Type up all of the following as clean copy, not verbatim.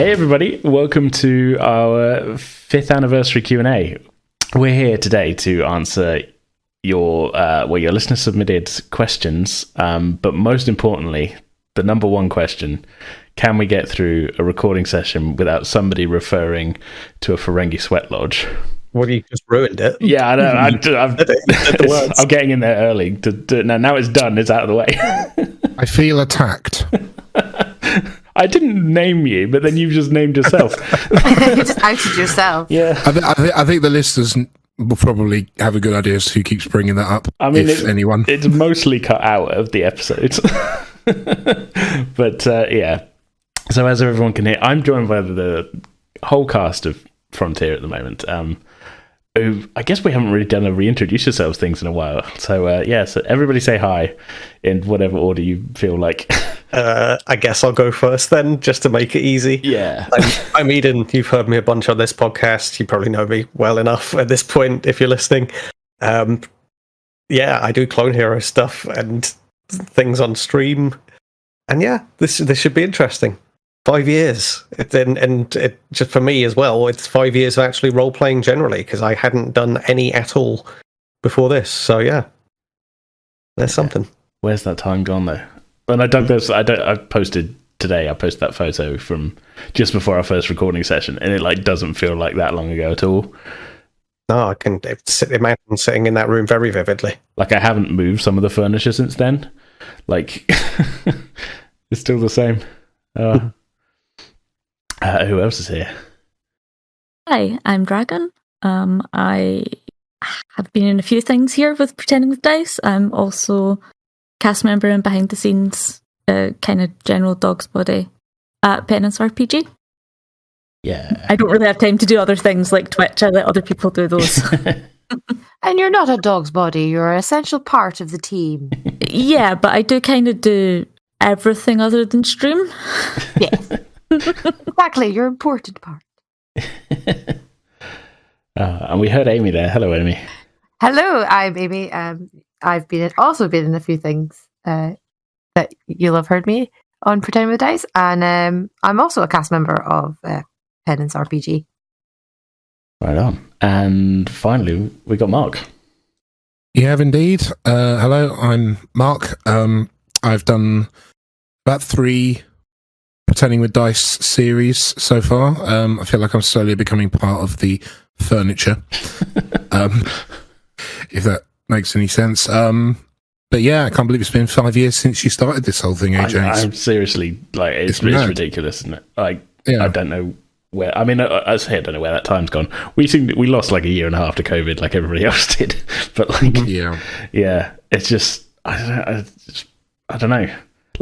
Hey everybody, welcome to our 5th anniversary Q&A. We're here today to answer your listener submitted questions, but most importantly, the number one question: can we get through a recording session without somebody referring to a Ferengi sweat lodge? Well, you just ruined it. Yeah, I know. I'm getting in there early. Now it's done. It's out of the way. I feel attacked. I didn't name you, but then you've just named yourself. You just outed yourself. Yeah. I think the listeners will probably have a good idea as to who keeps bringing that up. I mean, anyone. It's mostly cut out of the episodes. But yeah. So as everyone can hear, I'm joined by the whole cast of Frontier at the moment. I guess we haven't really done a reintroduce yourselves things in a while. So so everybody say hi in whatever order you feel like. I guess I'll go first then, just to make it easy. Yeah. I'm Eden. You've heard me a bunch on this podcast. You probably know me well enough at this point if you're listening. I do Clone Hero stuff and things on stream. And yeah, this should be interesting. 5 years. And it just for me as well, it's 5 years of actually role-playing generally, because I hadn't done any at all before this. So yeah, there's something. Where's that time gone though? When I dug this, I posted that photo from just before our first recording session, and it doesn't feel like that long ago at all. No, I can imagine sitting in that room very vividly. I haven't moved some of the furniture since then. It's still the same. Who else is here? Hi, I'm Dragon. I have been in a few things here with Pretending with Dice. I'm also cast member and behind the scenes kind of general dog's body at Penance RPG. Yeah. I don't really have time to do other things like Twitch. I let other people do those. And you're not a dog's body, you're an essential part of the team. Yeah, but I do kind of do everything other than stream. Yes. Exactly, you're an important part. And we heard Amy there. Hello, Amy. Hello, I'm Amy. I've also been in a few things that you'll have heard me on Pretending with Dice, and I'm also a cast member of Penance RPG. Right on. And finally, we got Mark. You have indeed. Hello, I'm Mark. I've done about 3 Pretending with Dice series so far. I feel like I'm slowly becoming part of the furniture, if that makes any sense. But yeah, I can't believe it's been 5 years since you started this whole thing, AJ. I'm seriously, it's ridiculous, isn't it? Yeah. I don't know where, I don't know where that time's gone. We lost a year and a half to COVID like everybody else did. But yeah, it's just, I don't know.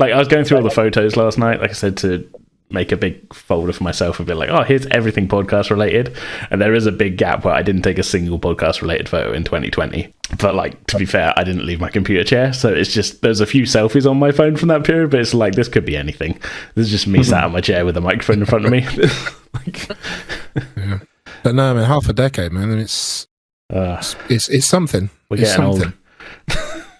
I was going through all the photos last night, like I said, to make a big folder for myself and be like, here's everything podcast related. And there is a big gap where I didn't take a single podcast related photo in 2020. But to be fair, I didn't leave my computer chair. So it's just, there's a few selfies on my phone from that period, but it's this could be anything. This is just me sat on my chair with a microphone in front of me. Yeah. But no, half a decade, man. It's something. We're getting old.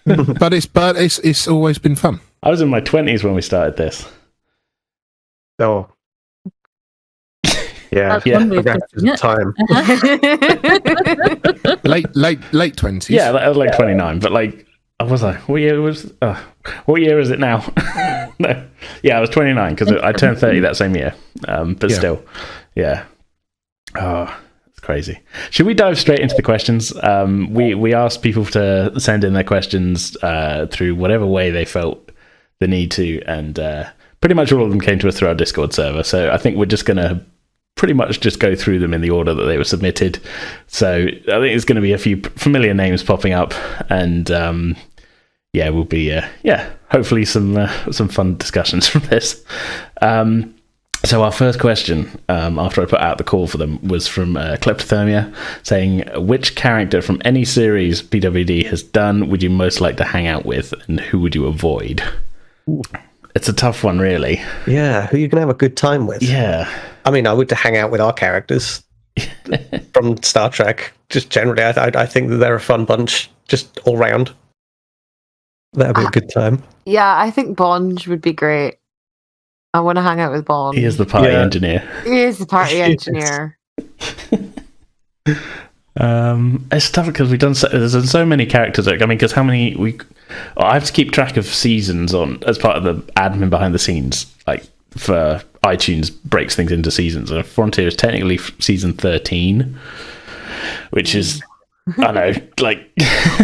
but it's always been fun. I was in my 20s when we started this. Oh. Yeah. Time. late 20s. Yeah, I was 29, but was I? What year is it now? No. Yeah, I was 29 because I turned 30 that same year. But still, yeah. Oh, it's crazy. Should we dive straight into the questions? We asked people to send in their questions through whatever way they felt the need to, and pretty much all of them came to us through our Discord server. So I think we're just going to pretty much just go through them in the order that they were submitted. So I think there's going to be a few familiar names popping up, and we'll be hopefully some fun discussions from this. So our first question, after I put out the call for them, was from Kleptothermia, saying, which character from any series PWD has done would you most like to hang out with, and who would you avoid? Ooh. It's a tough one, really. Yeah, who you can have a good time with. Yeah. I mean, I would hang out with our characters from Star Trek. Just generally, I think that they're a fun bunch, just all round. That'd be a good time. Yeah, I think Bond would be great. I want to hang out with Bond. He is the party engineer. He is the party engineer. It's tough because there's so many characters. I mean, because I have to keep track of seasons on as part of the admin behind the scenes. Like for iTunes breaks things into seasons. And Frontier is technically season 13, which is I know, like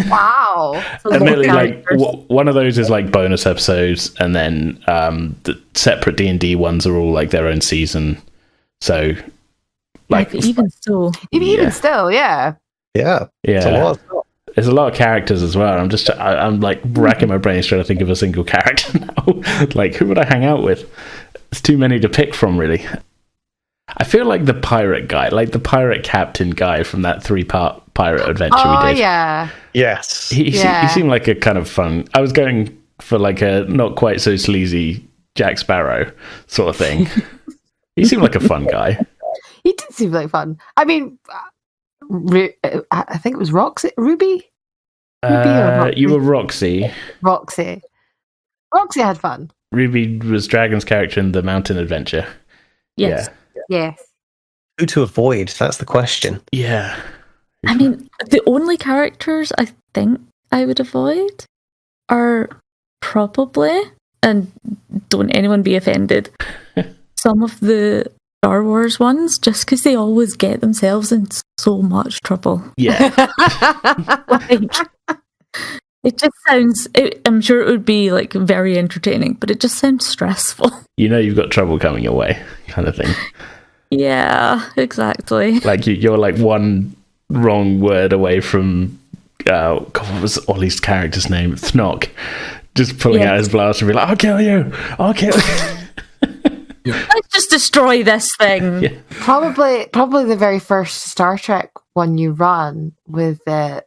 wow. Admittedly, like one of those is like bonus episodes, and then the separate D&D ones are all like their own season. So. Like even still, yeah. There's a lot of characters as well. I'm like racking my brains trying to think of a single character now. Like, who would I hang out with? It's too many to pick from, really. I feel like the pirate guy, like the pirate captain guy from that 3-part pirate adventure we did. Yeah. Yes. He seemed like a kind of fun. I was going for like a not quite so sleazy Jack Sparrow sort of thing. He seemed like a fun guy. He did seem like fun. I mean, I think it was Roxy. Ruby? You were Roxy. Roxy had fun. Ruby was Dragon's character in the Mountain Adventure. yes. Yeah. Yes. Who to avoid? That's the question. Yeah. I mean, the only characters I think I would avoid are probably, and don't anyone be offended, some of the Star Wars ones, just because they always get themselves in so much trouble. Yeah. Like, it just sounds, I'm sure it would be like very entertaining, but it just sounds stressful. You know you've got trouble coming your way, kind of thing. Yeah, exactly. Like you're like one wrong word away from God, what was Ollie's character's name? Thnock. Just pulling out his blast and be like, I'll kill you. Let's just destroy this thing. Yeah. Probably the very first Star Trek one you run with the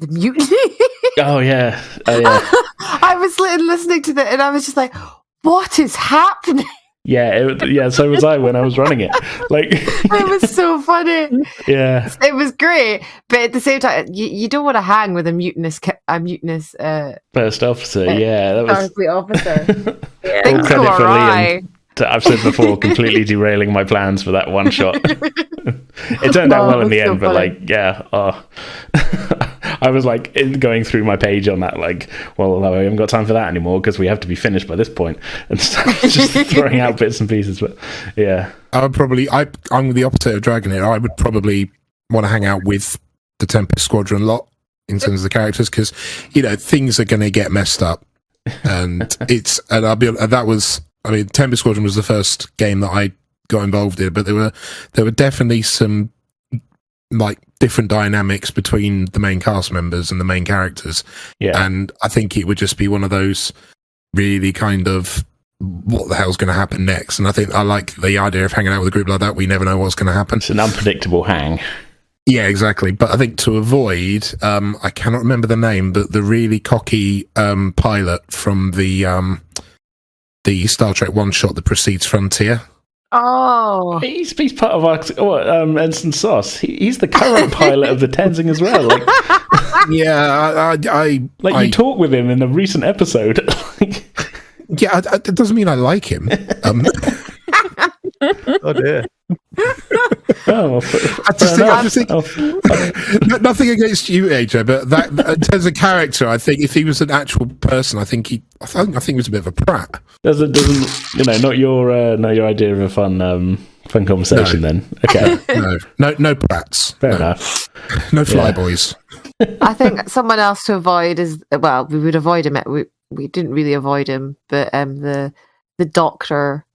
mutiny. Oh yeah. I was listening to that and I was just like, what is happening? Yeah, so was I when I was running it. Like it was so funny. Yeah, it was great, but at the same time, you don't want to hang with a mutinous first officer. Yeah, that was Starfleet officer. All credit for Liam. I've said before, completely derailing my plans for that one shot. It turned out well in the end, but like, I was like going through my page on that, like, well, I haven't got time for that anymore because we have to be finished by this point, and just throwing out bits and pieces. But yeah, I would probably, I'm the opposite of Dragon here. I would probably want to hang out with the Tempest Squadron lot in terms of the characters because things are going to get messed up, and Tempest Squadron was the first game that I got involved in, but there were definitely some like different dynamics between the main cast members and the main characters. Yeah. And I think it would just be one of those really kind of what the hell's going to happen next. And I think I like the idea of hanging out with a group like that. We never know what's going to happen. It's an unpredictable hang. Yeah, exactly. But I think to avoid, I cannot remember the name, but the really cocky pilot from the Star Trek one-shot that precedes Frontier. Oh, he's part of our Ensign Sauce. He's the current pilot of the Tenzing as well. Like, yeah, I you talk with him in a recent episode. Yeah, it doesn't mean I like him. Oh dear. Nothing against you, AJ, but that in terms of character, I think if he was an actual person, I think he was a bit of a prat. Doesn't not your idea of a fun conversation then? Okay, no prats. Fair enough. No flyboys. I think someone else to avoid is we would avoid him. We didn't really avoid him, but the Doctor.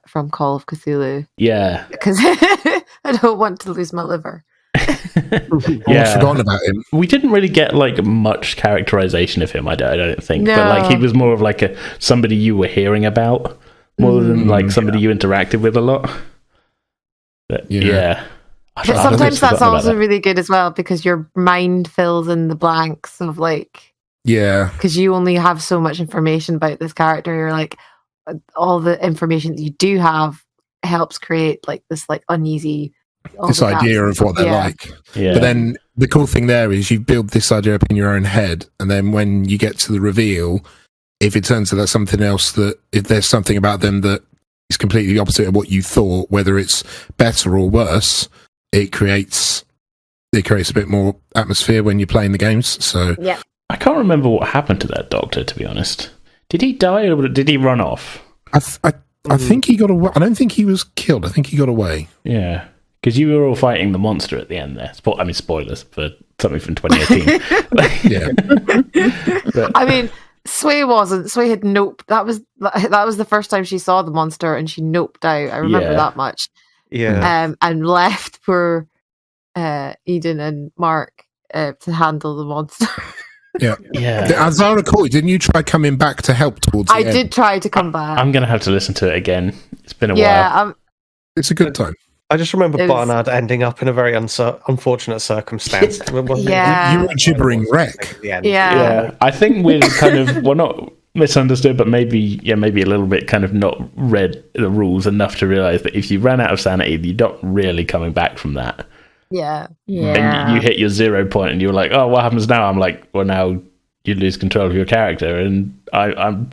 From Call of Cthulhu. Yeah. Because I don't want to lose my liver. I've forgotten about him. We didn't really get like much characterization of him, I don't think. No. But like he was more of like somebody you were hearing about more than like somebody you interacted with a lot. But yeah. But sometimes that's also really good as well because your mind fills in the blanks of like because you only have so much information about this character. You're like all the information that you do have helps create like this like uneasy this idea of what they're like. Yeah. But then the cool thing there is you build this idea up in your own head, and then when you get to the reveal, if it turns out that's something else, that if there's something about them that is completely opposite of what you thought, whether it's better or worse, it creates a bit more atmosphere when you're playing the games. So Yeah. I can't remember what happened to that doctor, to be honest. Did he die or did he run off? I think he got away. I don't think he was killed. I think he got away. Yeah, because you were all fighting the monster at the end there. I mean, spoilers for something from 2018. Yeah. I mean, Sway wasn't. Sway had noped. That was the first time she saw the monster, and she noped out. I remember that much. Yeah. And left poor Eden and Mark to handle the monster. Yeah. Yeah. As I recall, didn't you try coming back to help towards the I end? did try to come back. I'm going to have to listen to it again. It's been a while. Yeah, It's a good time. I just remember It was- Barnard ending up in a very unfortunate circumstance. Yeah. You were a gibbering wreck. At the end. Yeah, I think we're kind of not misunderstood, but maybe a little bit kind of not read the rules enough to realise that if you ran out of sanity, you're not really coming back from that. yeah. And you hit your 0 point, and you're like, "Oh, what happens now?" I'm like, "Well, now you lose control of your character, and I'm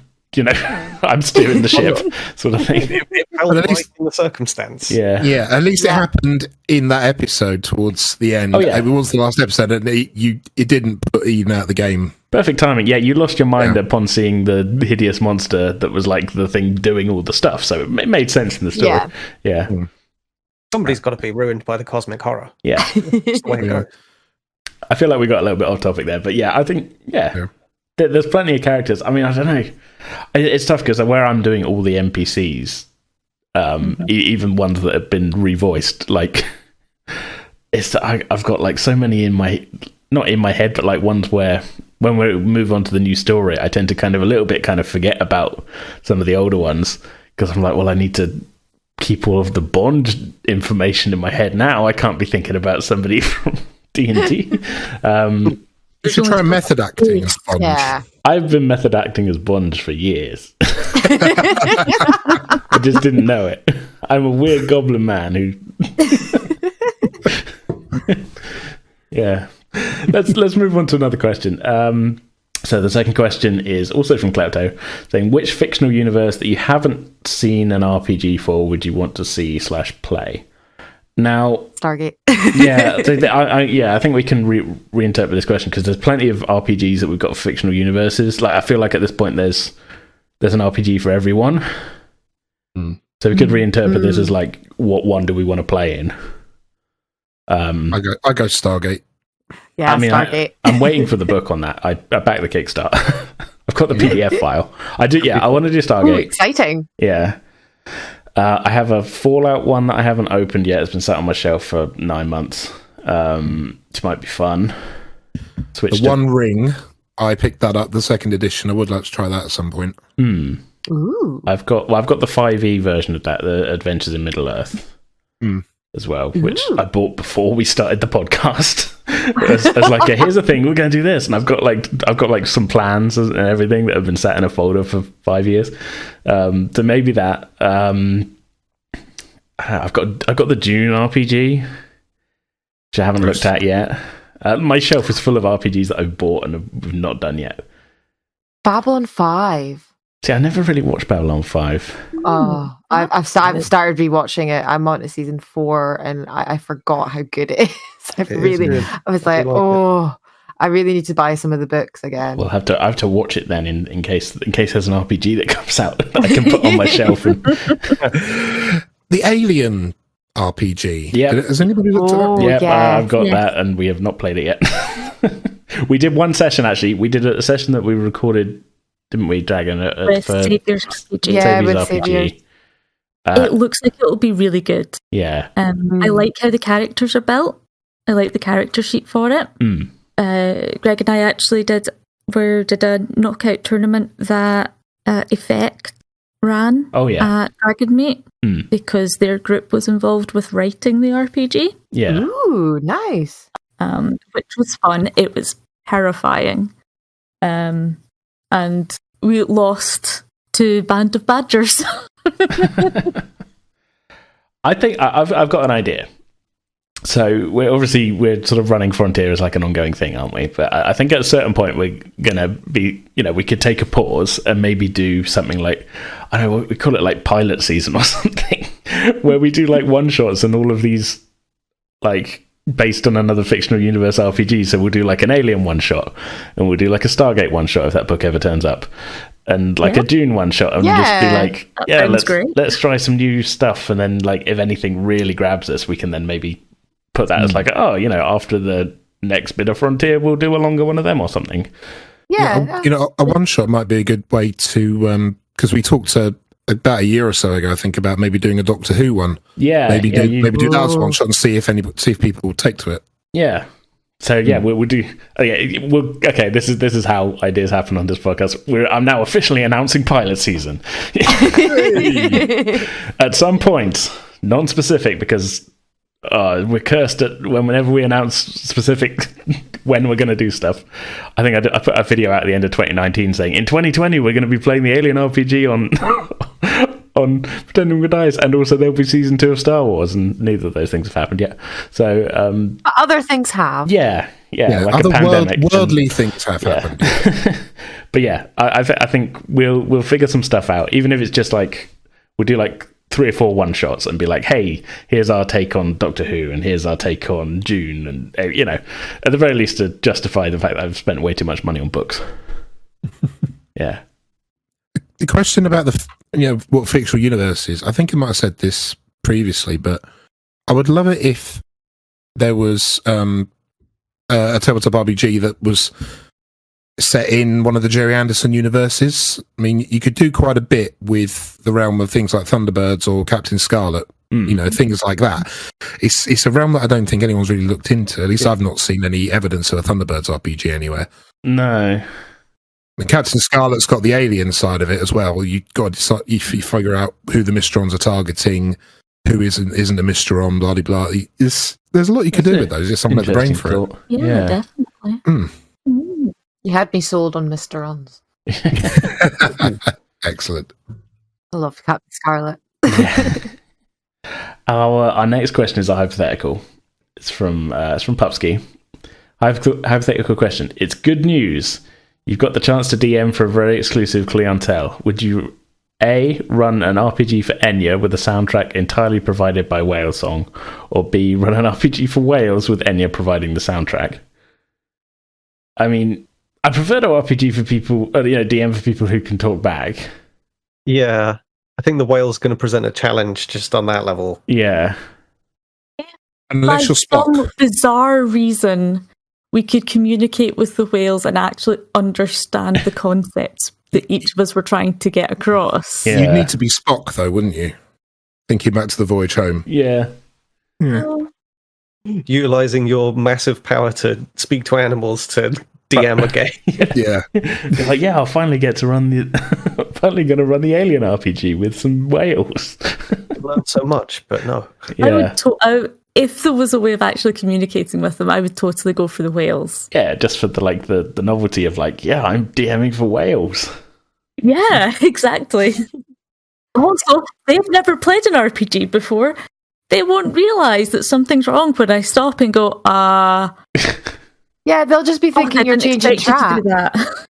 I'm steering the ship," sort of thing. It felt But at right least- in the circumstance. Yeah, Yeah, at least it happened in that episode towards the end. Oh, yeah. It was the last episode, and it didn't put Eden out of the game. perfect timing. Yeah, you lost your mind Yeah. upon seeing the hideous monster that was like the thing doing all the stuff, so it made sense in the story. Yeah. Yeah. Somebody's got to be ruined by the cosmic horror. Yeah. That's the way it Yeah. goes. I feel like we got a little bit off topic there, but yeah, I think Yeah. There's plenty of characters. I mean, I don't know. It's tough because where I'm doing all the NPCs, even ones that have been revoiced, like I've got like so many not in my head, but like ones where when we move on to the new story, I tend to kind of a little bit kind of forget about some of the older ones because I'm like, well, I need to keep all of the Bond information in my head now. I can't be thinking about somebody from D&D. You should try method acting as Bond. Yeah. I've been method acting as Bond for years. I just didn't know it. I'm a weird goblin man who. Yeah. Let's move on to another question. So the second question is also from Klepto, saying which fictional universe that you haven't seen an RPG for would you want to see / play? Now, Stargate. yeah, I think we can reinterpret this question because there's plenty of RPGs that we've got for fictional universes. Like, I feel like at this point there's an RPG for everyone. So we could reinterpret this as like, what one do we want to play in? I go Stargate. Yeah, I mean, Stargate. I'm waiting for the book on that. I back the Kickstarter. I've got the PDF file. I do. Yeah, I want to do Ooh, Stargate. exciting. Yeah. I have a Fallout one that I haven't opened yet. It's been sat on my shelf for 9 months. Which might be fun. The One Ring, I picked that up, the second edition. I would like to try that at some point. Ooh. I've got the 5e version of that, the Adventures in Middle Earth, as well, which I bought before we started the podcast. as like, here's the thing, we're going to do this, and I've got like some plans and everything that have been sat in a folder for 5 years. So maybe that. I've got the Dune RPG, which I haven't looked at yet. My shelf is full of RPGs that I've bought and have not done yet. Babylon 5. See, I never really watched Babylon 5. Oh, I've started rewatching it. I'm on to season 4, and I forgot how good it is. I was like, I really need to buy some of the books again. Well, I have to watch it then in case there's an RPG that comes out that I can put on my shelf. And... The Alien RPG. Yeah. Has anybody looked at that? Oh, Yeah, yeah. I've got that, and we have not played it yet. We did one session actually. We did a session that we recorded, didn't we, Dragon? With For Saviour's RPG. Yeah, Saviour's with RPG. Saviour's. It looks like it'll be really good. Yeah. I like how the characters are built. I like the character sheet for it. Greg and I actually did a knockout tournament that Effect ran at Dragon Meet because their group was involved with writing the RPG. Yeah. Ooh, nice. Which was fun. It was terrifying. And we lost to Band of Badgers. I think I've got an idea. So we're sort of running Frontier as like an ongoing thing, aren't we? But I think at a certain point we're gonna be, we could take a pause and maybe do something like, I don't know, we call it like pilot season or something, where we do like one shots and all of these like based on another fictional universe RPG. So we'll do like an Alien one shot, and we'll do like a Stargate one shot if that book ever turns up, and like a Dune one shot, and we'll just be like, let's try some new stuff, and then like if anything really grabs us, we can then maybe put that as like, after the next bit of Frontier, we'll do a longer one of them or something. Yeah. A one shot might be a good way to, because we talked about a year or so ago, I think, about maybe doing a Doctor Who one. Yeah. Maybe do that as one shot and see if people will take to it. Yeah. So we'll do. Okay, this is how ideas happen on this podcast. I'm now officially announcing pilot season. At some point, non-specific, because we're cursed at whenever we announce specific when we're going to do stuff. I think I put a video out at the end of 2019 saying in 2020 we're going to be playing the Alien RPG on Pretending with Dice, and also there'll be season 2 of Star Wars, and neither of those things have happened yet. So but other things have. Yeah, like other a pandemic worldly things have happened. But yeah, I think we'll figure some stuff out, even if it's just like we'll do like 3 or 4 one shots and be like, hey, here's our take on Doctor Who, and here's our take on Dune, and at the very least to justify the fact that I've spent way too much money on books. Yeah. The question about what fictional universe is, I think I might have said this previously, but I would love it if there was a tabletop RPG that was set in one of the Jerry Anderson universes. I mean, you could do quite a bit with the realm of things like Thunderbirds or Captain Scarlet, things like that. It's a realm that I don't think anyone's really looked into. At least I've not seen any evidence of a Thunderbirds RPG anywhere. No. And Captain Scarlet's got the alien side of it as well. You've got to decide, if you figure out who the Mysterons are targeting, who isn't a Mysteron, blah, blah, blah. There's a lot you could do with those. Just someone had the brain for it. Yeah, definitely. You had me sold on Mr. Ons. Excellent. I love Captain Scarlet. Our next question is a hypothetical. It's from Pupski. Hypothetical question. It's good news. You've got the chance to DM for a very exclusive clientele. Would you A, run an RPG for Enya with a soundtrack entirely provided by Whale Song, or B, run an RPG for Wales with Enya providing the soundtrack? I mean, I prefer to RPG for people, DM for people who can talk back. Yeah, I think the whale's going to present a challenge just on that level. Yeah. Unless you're Spock. For some bizarre reason, we could communicate with the whales and actually understand the concepts that each of us were trying to get across. Yeah. You'd need to be Spock, though, wouldn't you? Thinking back to the voyage home. Yeah. Utilising your massive power to speak to animals to DM a game. Yeah. You're like, I'll finally get to run finally going to run the Alien RPG with some whales. I've learned so much, but no. Yeah. If there was a way of actually communicating with them, I would totally go for the whales. Yeah, just for the novelty of I'm DMing for whales. Yeah, exactly. Also, they've never played an RPG before. They won't realise that something's wrong when I stop and go, Yeah, they'll just be thinking you're changing track.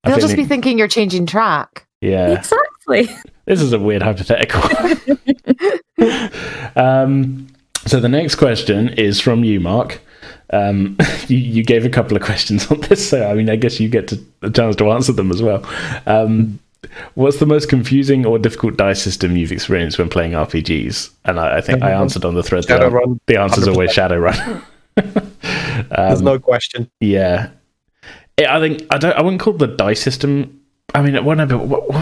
They'll just be thinking you're changing track. Yeah. Exactly. This is a weird hypothetical. So the next question is from you, Mark. You gave a couple of questions on this, so I guess you get a chance to answer them as well. What's the most confusing or difficult dice system you've experienced when playing RPGs? And I think I answered on the thread. Shadowrun. The answer's always Shadowrun. There's no question. Yeah. I wouldn't call the dice system. I mean, what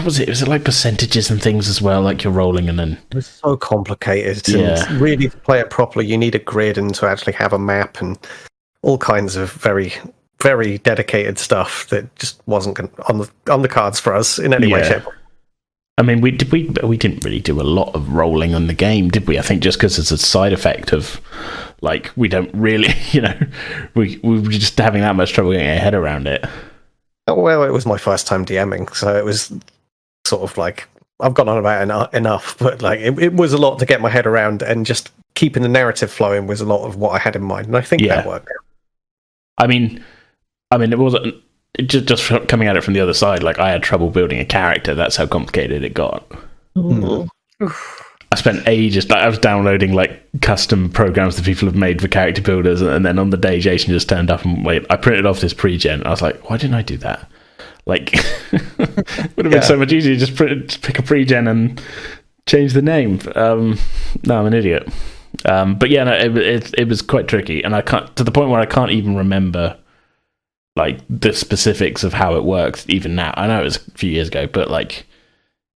was it? Was it like percentages and things as well, like you're rolling and then... It's so complicated. Yeah. And really, to play it properly, you need a grid and to actually have a map and all kinds of very, very dedicated stuff that just wasn't on the cards for us in any way, shape. I mean, we didn't really do a lot of rolling on the game, did we? I think just because it's a side effect of, we don't really, we were just having that much trouble getting our head around it. Well, it was my first time DMing, so it was sort of I've gone on about enough, but it was a lot to get my head around, and just keeping the narrative flowing was a lot of what I had in mind, and I think that worked. I mean, it wasn't just coming at it from the other side. Like, I had trouble building a character. That's how complicated it got. I spent ages. Like, I was downloading like custom programs that people have made for character builders, and then on the day Jason just turned up and I printed off this pre-gen. I was like, why didn't I do that? Like, it would have been so much easier just pick a pre-gen and change the name. No, I'm an idiot. But yeah, no, it was quite tricky, and I can't, to the point where I can't even remember like the specifics of how it works even now. I know it was a few years ago, but like,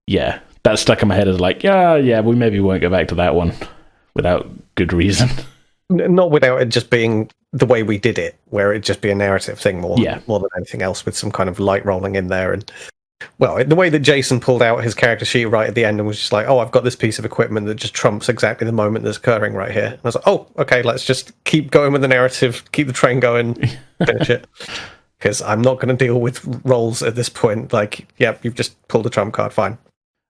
yeah, that stuck in my head as like, yeah, we maybe won't go back to that one without good reason. Not without it just being the way we did it, where it'd just be a narrative thing more than anything else, with some kind of light rolling in there. And well, the way that Jason pulled out his character sheet right at the end and was just like, oh, I've got this piece of equipment that just trumps exactly the moment that's occurring right here. And I was like, oh, okay, let's just keep going with the narrative, keep the train going, finish it. Because I'm not going to deal with rolls at this point. Like, yep, you've just pulled a trump card, fine.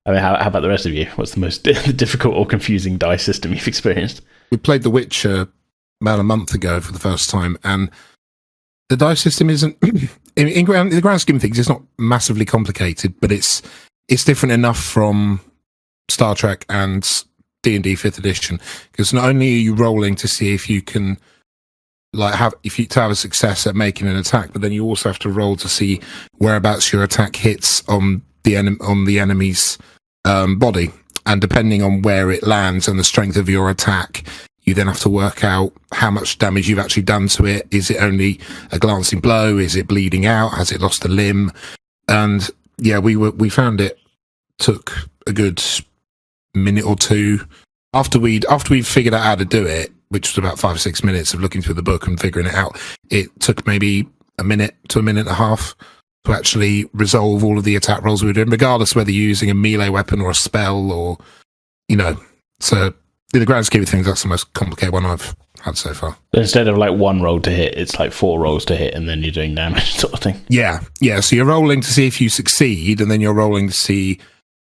I mean, how about the rest of you? What's the most difficult or confusing dice system you've experienced? We played The Witcher about a month ago for the first time, and the dice system isn't, in the grand scheme of things, it's not massively complicated, but it's different enough from Star Trek and D&D 5th edition, because not only are you rolling to see if you can have a success at making an attack, but then you also have to roll to see whereabouts your attack hits on the enemy's body, and depending on where it lands and the strength of your attack, you then have to work out how much damage you've actually done to it. Is it only a glancing blow? Is it bleeding out? Has it lost a limb? And yeah, we found it took a good minute or two after we'd figured out how to do it, which was about 5 or 6 minutes of looking through the book and figuring it out. It took maybe a minute to a minute and a half to actually resolve all of the attack rolls we were doing, regardless of whether you're using a melee weapon or a spell, or, so in the grand scheme of things, that's the most complicated one I've had so far. Instead of like one roll to hit, it's like 4 rolls to hit, and then you're doing damage sort of thing. Yeah. So you're rolling to see if you succeed, and then you're rolling to see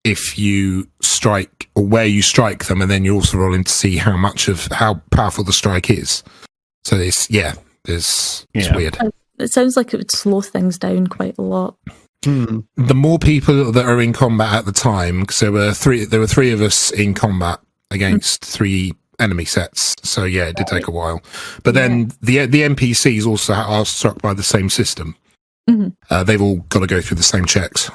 if you strike or where you strike them, and then you're also rolling to see how powerful the strike is. So it's weird. It sounds like it would slow things down quite a lot. The more people that are in combat at the time, because there were three of us in combat against 3 enemy sets, so yeah, it did take a while. But then the NPCs also are struck by the same system. They've all got to go through the same checks.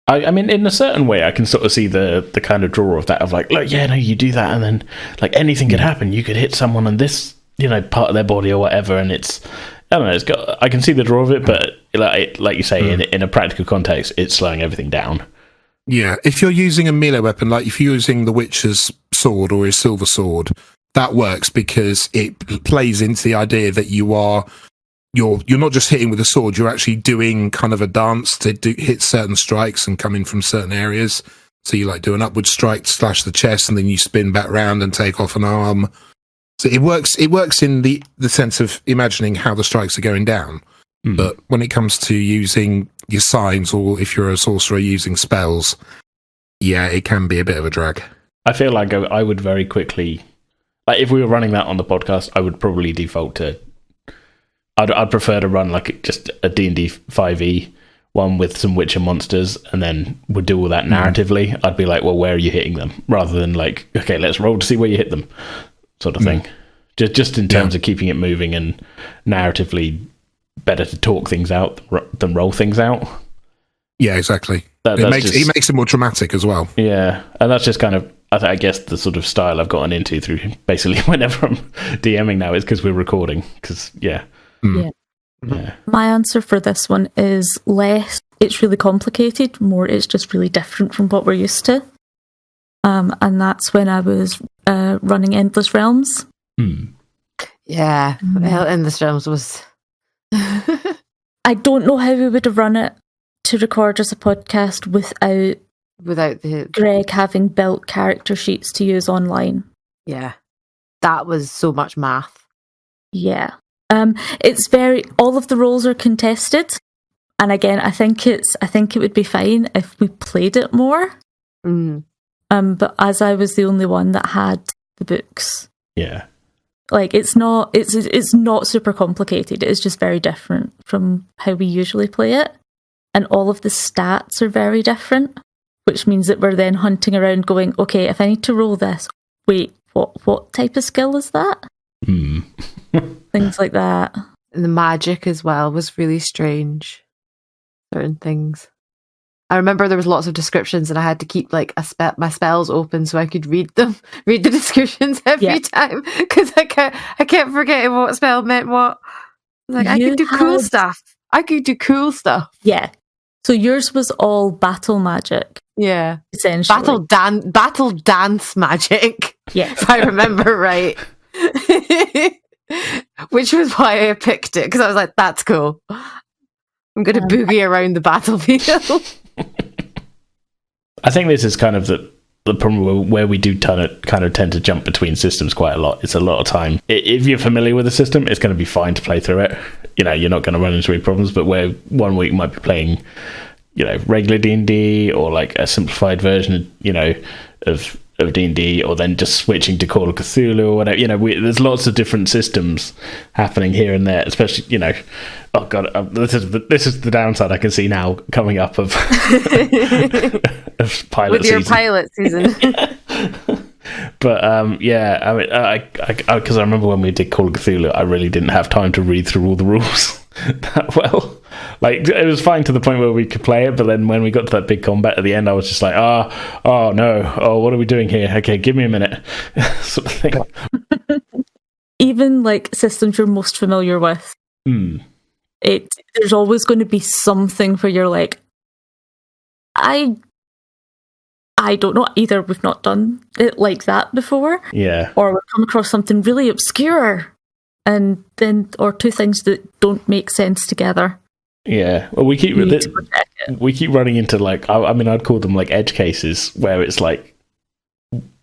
I mean, in a certain way, I can sort of see the kind of draw of that, of like, look, yeah, no, you do that, and then like anything could happen. You could hit someone on this, part of their body or whatever, and it's, I don't know, I can see the draw of it, but like you say, in a practical context, it's slowing everything down. Yeah, if you're using a melee weapon, like if you're using the Witcher's sword or his silver sword, that works because it plays into the idea that you're not just hitting with a sword, you're actually doing kind of a dance to hit certain strikes and come in from certain areas. So you like do an upward strike to slash the chest, and then you spin back round and take off an arm. So it works in the sense of imagining how the strikes are going down. But when it comes to using your signs, or if you're a sorcerer using spells, yeah, it can be a bit of a drag. I feel like I would very quickly, like if we were running that on the podcast, I would probably default to, I'd prefer to run like just a D&D 5e one with some Witcher monsters, and then would do all that narratively. I'd be like, well, where are you hitting them? Rather than like, okay, let's roll to see where you hit them, sort of thing. Just in terms of keeping it moving and narratively better to talk things out than roll things out. Yeah, exactly. It makes it more dramatic as well. Yeah, and that's just kind of, I guess, the sort of style I've gotten into through basically whenever I'm DMing now is because we're recording. Because yeah. My answer for this one is less it's really complicated, more it's just really different from what we're used to. And that's when I was running Endless Realms. Yeah, Endless Realms was... I don't know how we would have run it to record as a podcast without the Greg having built character sheets to use online. Yeah, that was so much math. Yeah, it's all of the roles are contested, and again, I think it would be fine if we played it more. But as I was the only one that had the books. Yeah. Like it's not super complicated. It is just very different from how we usually play it. And all of the stats are very different, which means that we're then hunting around going, okay, if I need to roll this, wait, what type of skill is that? Things like that. And the magic as well was really strange. Certain things. I remember there was lots of descriptions and I had to keep like my spells open so I could read the descriptions every time because I kept forgetting what spell meant what. Like I could do cool stuff. I could do cool stuff. Yeah. So yours was all battle magic. Yeah. Essentially. Battle dance magic. Yeah. If I remember right. Which was why I picked it because I was like, that's cool. I'm going to boogie around the battlefield. I think this is kind of the problem where we do kind of tend to jump between systems quite a lot. It's a lot of time. If you're familiar with the system, it's going to be fine to play through it. You know, you're not going to run into any problems. But where 1 week might be playing, you know, regular D&D or like a simplified version, you know, of D&D, or then just switching to Call of Cthulhu or whatever. You know, there's lots of different systems happening here and there. Especially, you know, oh god, this is the downside I can see now coming up of of pilot with your season. pilot season. But yeah, I mean, because I remember when we did Call of Cthulhu, I really didn't have time to read through all the rules that well. Like, it was fine to the point where we could play it, but then when we got to that big combat at the end, I was just like, oh no, what are we doing here? Okay, give me a minute, sort of thing. Even like systems you're most familiar with, there's always going to be something where you're like, I don't know. Either we've not done it like that before, yeah, or we've come across something really obscure, and then or two things that don't make sense together. Yeah, well, we keep running into like, I mean, I'd call them like edge cases where it's like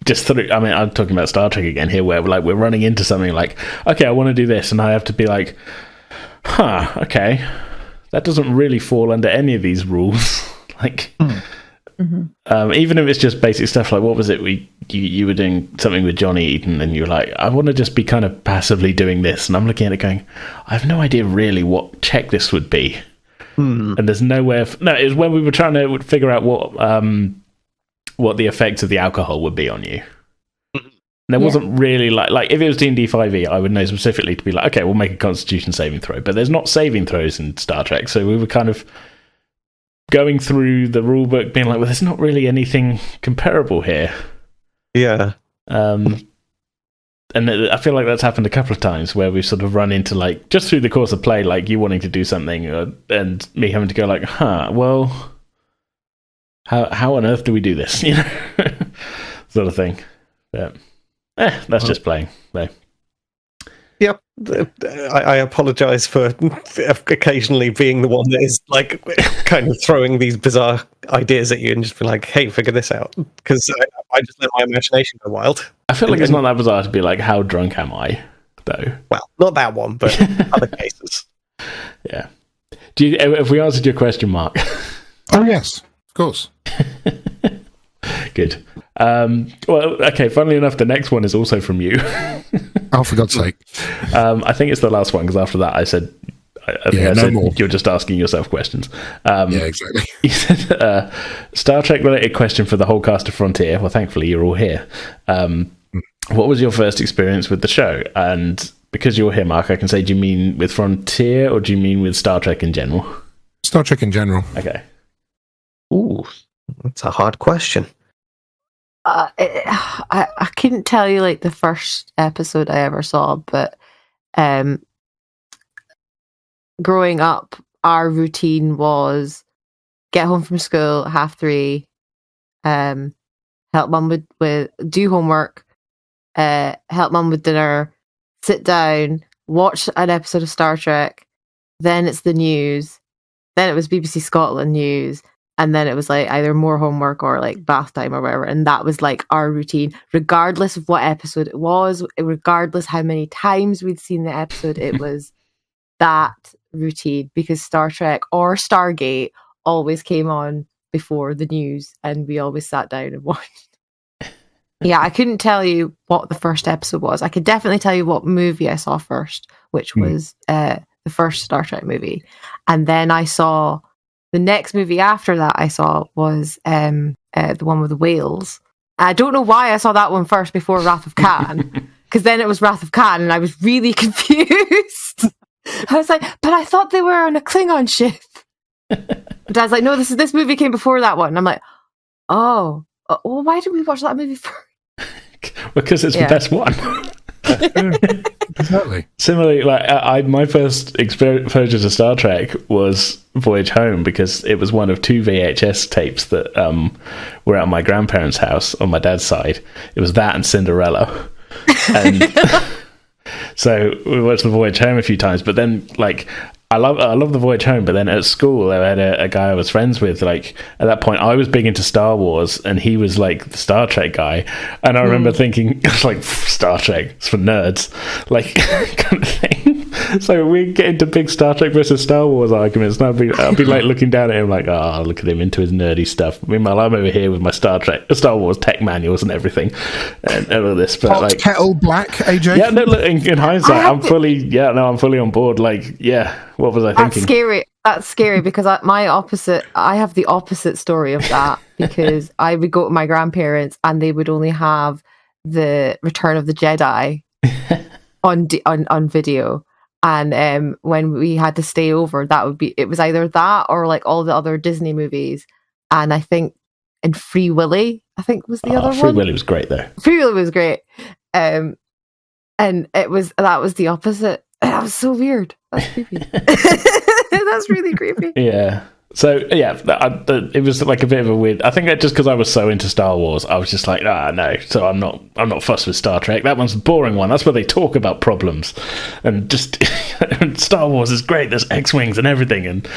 just through. I mean, I'm talking about Star Trek again here, where we're running into something like, okay, I want to do this, and I have to be like, okay, that doesn't really fall under any of these rules. Like, even if it's just basic stuff, like what was it? You were doing something with Johnny Eaton, and you're like, I want to just be kind of passively doing this, and I'm looking at it going, I have no idea really what check this would be. And there's nowhere. No, it was when we were trying to figure out what the effects of the alcohol would be on you. There wasn't really like if it was D&D 5e, I would know specifically to be like, okay, we'll make a Constitution saving throw. But there's not saving throws in Star Trek, so we were kind of going through the rule book, being like, well, there's not really anything comparable here. Yeah. And I feel like that's happened a couple of times where we've sort of run into, like, just through the course of play, like you wanting to do something and me having to go like, well, how on earth do we do this? You know, sort of thing. But that's just playing. So. Yep. I apologize for occasionally being the one that is like kind of throwing these bizarre ideas at you and just be like, hey, figure this out. Because I just let my imagination go wild. I feel like it's not that bizarre to be like, how drunk am I, though? Well, not that one, but other cases. Yeah. Have we answered your question, Mark? Oh, yes, of course. Good. Well, okay, funnily enough, the next one is also from you. Oh, for God's sake. I think it's the last one, because after that I said, more. You're just asking yourself questions. Yeah, exactly. You said, Star Trek related question for the whole cast of Frontier. Well, thankfully you're all here. What was your first experience with the show? And because you're here, Mark, I can say, do you mean with Frontier or do you mean with Star Trek in general? Star Trek in general. Okay. Ooh, that's a hard question. I couldn't tell you like the first episode I ever saw, but growing up, our routine was get home from school 3:30, help mum with do homework, help mum with dinner, sit down, watch an episode of Star Trek, then it's the news, then it was BBC Scotland news, and then it was like either more homework or like bath time or whatever. And that was like our routine, regardless of what episode it was, regardless how many times we'd seen the episode, it was that routine, because Star Trek or Stargate always came on before the news and we always sat down and watched. Yeah, I couldn't tell you what the first episode was. I could definitely tell you what movie I saw first, which was the first Star Trek movie. And then I saw the next movie after that I saw was the one with the whales. I don't know why I saw that one first before Wrath of Khan, because then it was Wrath of Khan and I was really confused. I was like, but I thought they were on a Klingon ship. But Dad's like, no, this movie came before that one. And I'm like, oh, well, why did we watch that movie first? Because it's the best one. Exactly. Similarly, like my first exposure to Star Trek was Voyage Home, because it was one of 2 VHS tapes that were at my grandparents' house on my dad's side. It was that and Cinderella, and so we watched the Voyage Home a few times. But then, like, I love the Voyage Home, but then at school I had a guy I was friends with. Like, at that point I was big into Star Wars and he was like the Star Trek guy, and I remember thinking, it's like, Star Trek, it's for nerds, like, kind of thing. So we get into big Star Trek versus Star Wars arguments, and I'll be like looking down at him like, oh, look at him into his nerdy stuff. Meanwhile, I'm over here with my Star Wars tech manuals and everything, and all this. But Hot like, kettle black, AJ. yeah, no, look, in hindsight, I'm fully on board. Like, yeah, what was I thinking? That's scary because I have the opposite story of that, because I would go to my grandparents and they would only have the Return of the Jedi on video. And when we had to stay over, it was either that or like all the other Disney movies. And I think, and Free Willy, I think was the other one. Free Willy was great though. Free Willy was great. And that was the opposite. That was so weird. That's creepy. That's really creepy. Yeah. So yeah, it was like a bit of a weird. I think that just because I was so into Star Wars, I was just like, no. So I'm not fussed with Star Trek. That one's a boring one. That's where they talk about problems, and just Star Wars is great. There's X-wings and everything, and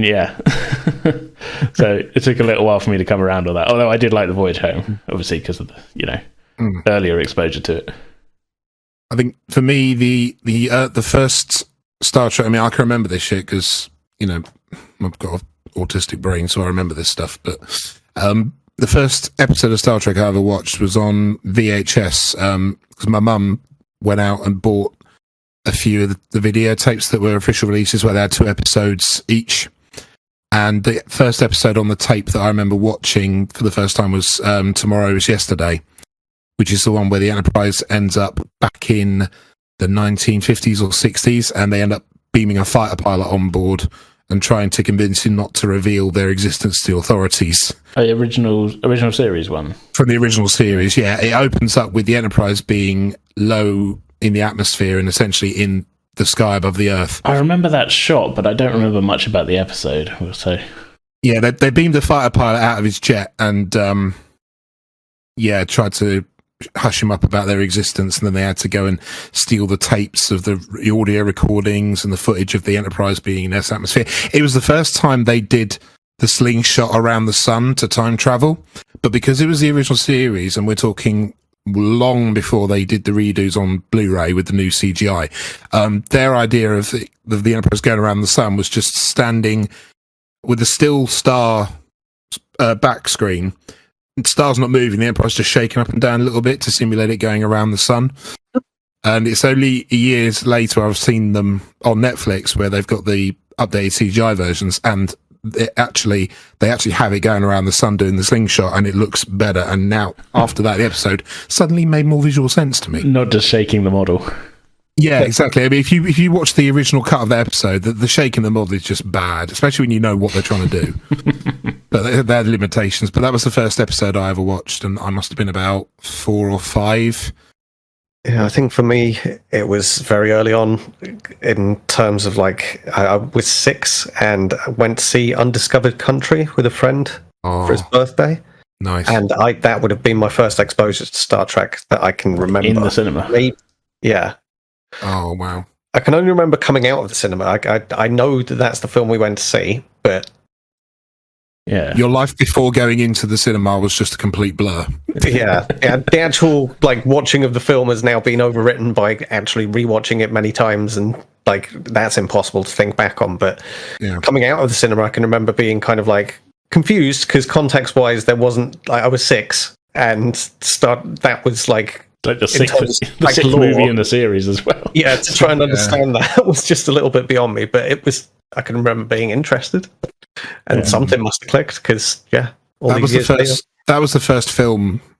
yeah. So it took a little while for me to come around on that. Although I did like the Voyage Home, obviously, because of the earlier exposure to it. I think for me, the first Star Trek. I mean, I can remember this shit because I've got an autistic brain, so I remember this stuff. But the first episode of Star Trek I ever watched was on VHS, because my mum went out and bought a few of the videotapes that were official releases, where they had 2 episodes each. And the first episode on the tape that I remember watching for the first time was Tomorrow Is Yesterday, which is the one where the Enterprise ends up back in the 1950s or 60s, and they end up beaming a fighter pilot on board and trying to convince him not to reveal their existence to authorities. The original series one? From the original series, yeah. It opens up with the Enterprise being low in the atmosphere and essentially in the sky above the Earth. I remember that shot, but I don't remember much about the episode, I will say. Yeah, they beamed a fighter pilot out of his jet and, tried to hush him up about their existence, and then they had to go and steal the tapes of the audio recordings and the footage of the Enterprise being in Earth's atmosphere. It was the first time they did the slingshot around the sun to time travel, but because it was the original series, and we're talking long before they did the redos on Blu-ray with the new CGI, their idea of the Enterprise going around the sun was just standing with a still star back screen. Star's not moving, the Enterprise just shaking up and down a little bit to simulate it going around the sun. And it's only years later I've seen them on Netflix where they've got the updated CGI versions, and they actually have it going around the sun doing the slingshot, and it looks better. And now, after that, the episode suddenly made more visual sense to me. Not just shaking the model. Yeah, exactly. I mean, if you watch the original cut of the episode, the shaking the model is just bad, especially when you know what they're trying to do. But they had limitations. But that was the first episode I ever watched, and I must have been about 4 or 5. Yeah, I think for me, it was very early on in terms of like, I was 6 and I went to see Undiscovered Country with a friend for his birthday. Nice. And that would have been my first exposure to Star Trek that I can remember. In the cinema? Yeah. Oh, wow. I can only remember coming out of the cinema. I know that that's the film we went to see, but... Yeah. Your life before going into the cinema was just a complete blur. Yeah. The actual watching of the film has now been overwritten by actually rewatching it many times, and that's impossible to think back on. But coming out of the cinema, I can remember being kind of confused because context-wise, there wasn't... I was 6, and that was like the sixth, lore, movie in the series as well. Yeah, to try and understand that was just a little bit beyond me, but it was. I can remember being interested, and something must have clicked because all these years later. That was the first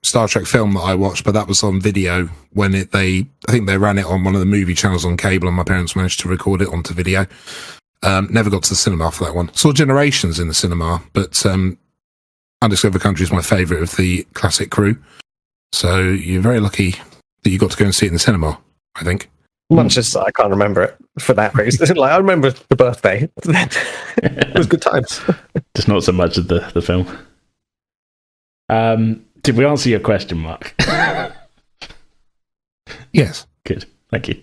Star Trek film that I watched, but that was on video when I think they ran it on one of the movie channels on cable, and my parents managed to record it onto video. Never got to the cinema for that one. Saw Generations in the cinema, but Undiscovered Country is my favourite of the classic crew. So you're very lucky that you got to go and see it in the cinema, I think. Much as I can't remember it for that reason. Like, I remember the birthday. It was good times. Just not so much of the film. Did we answer your question, Mark? Yes. Good. Thank you.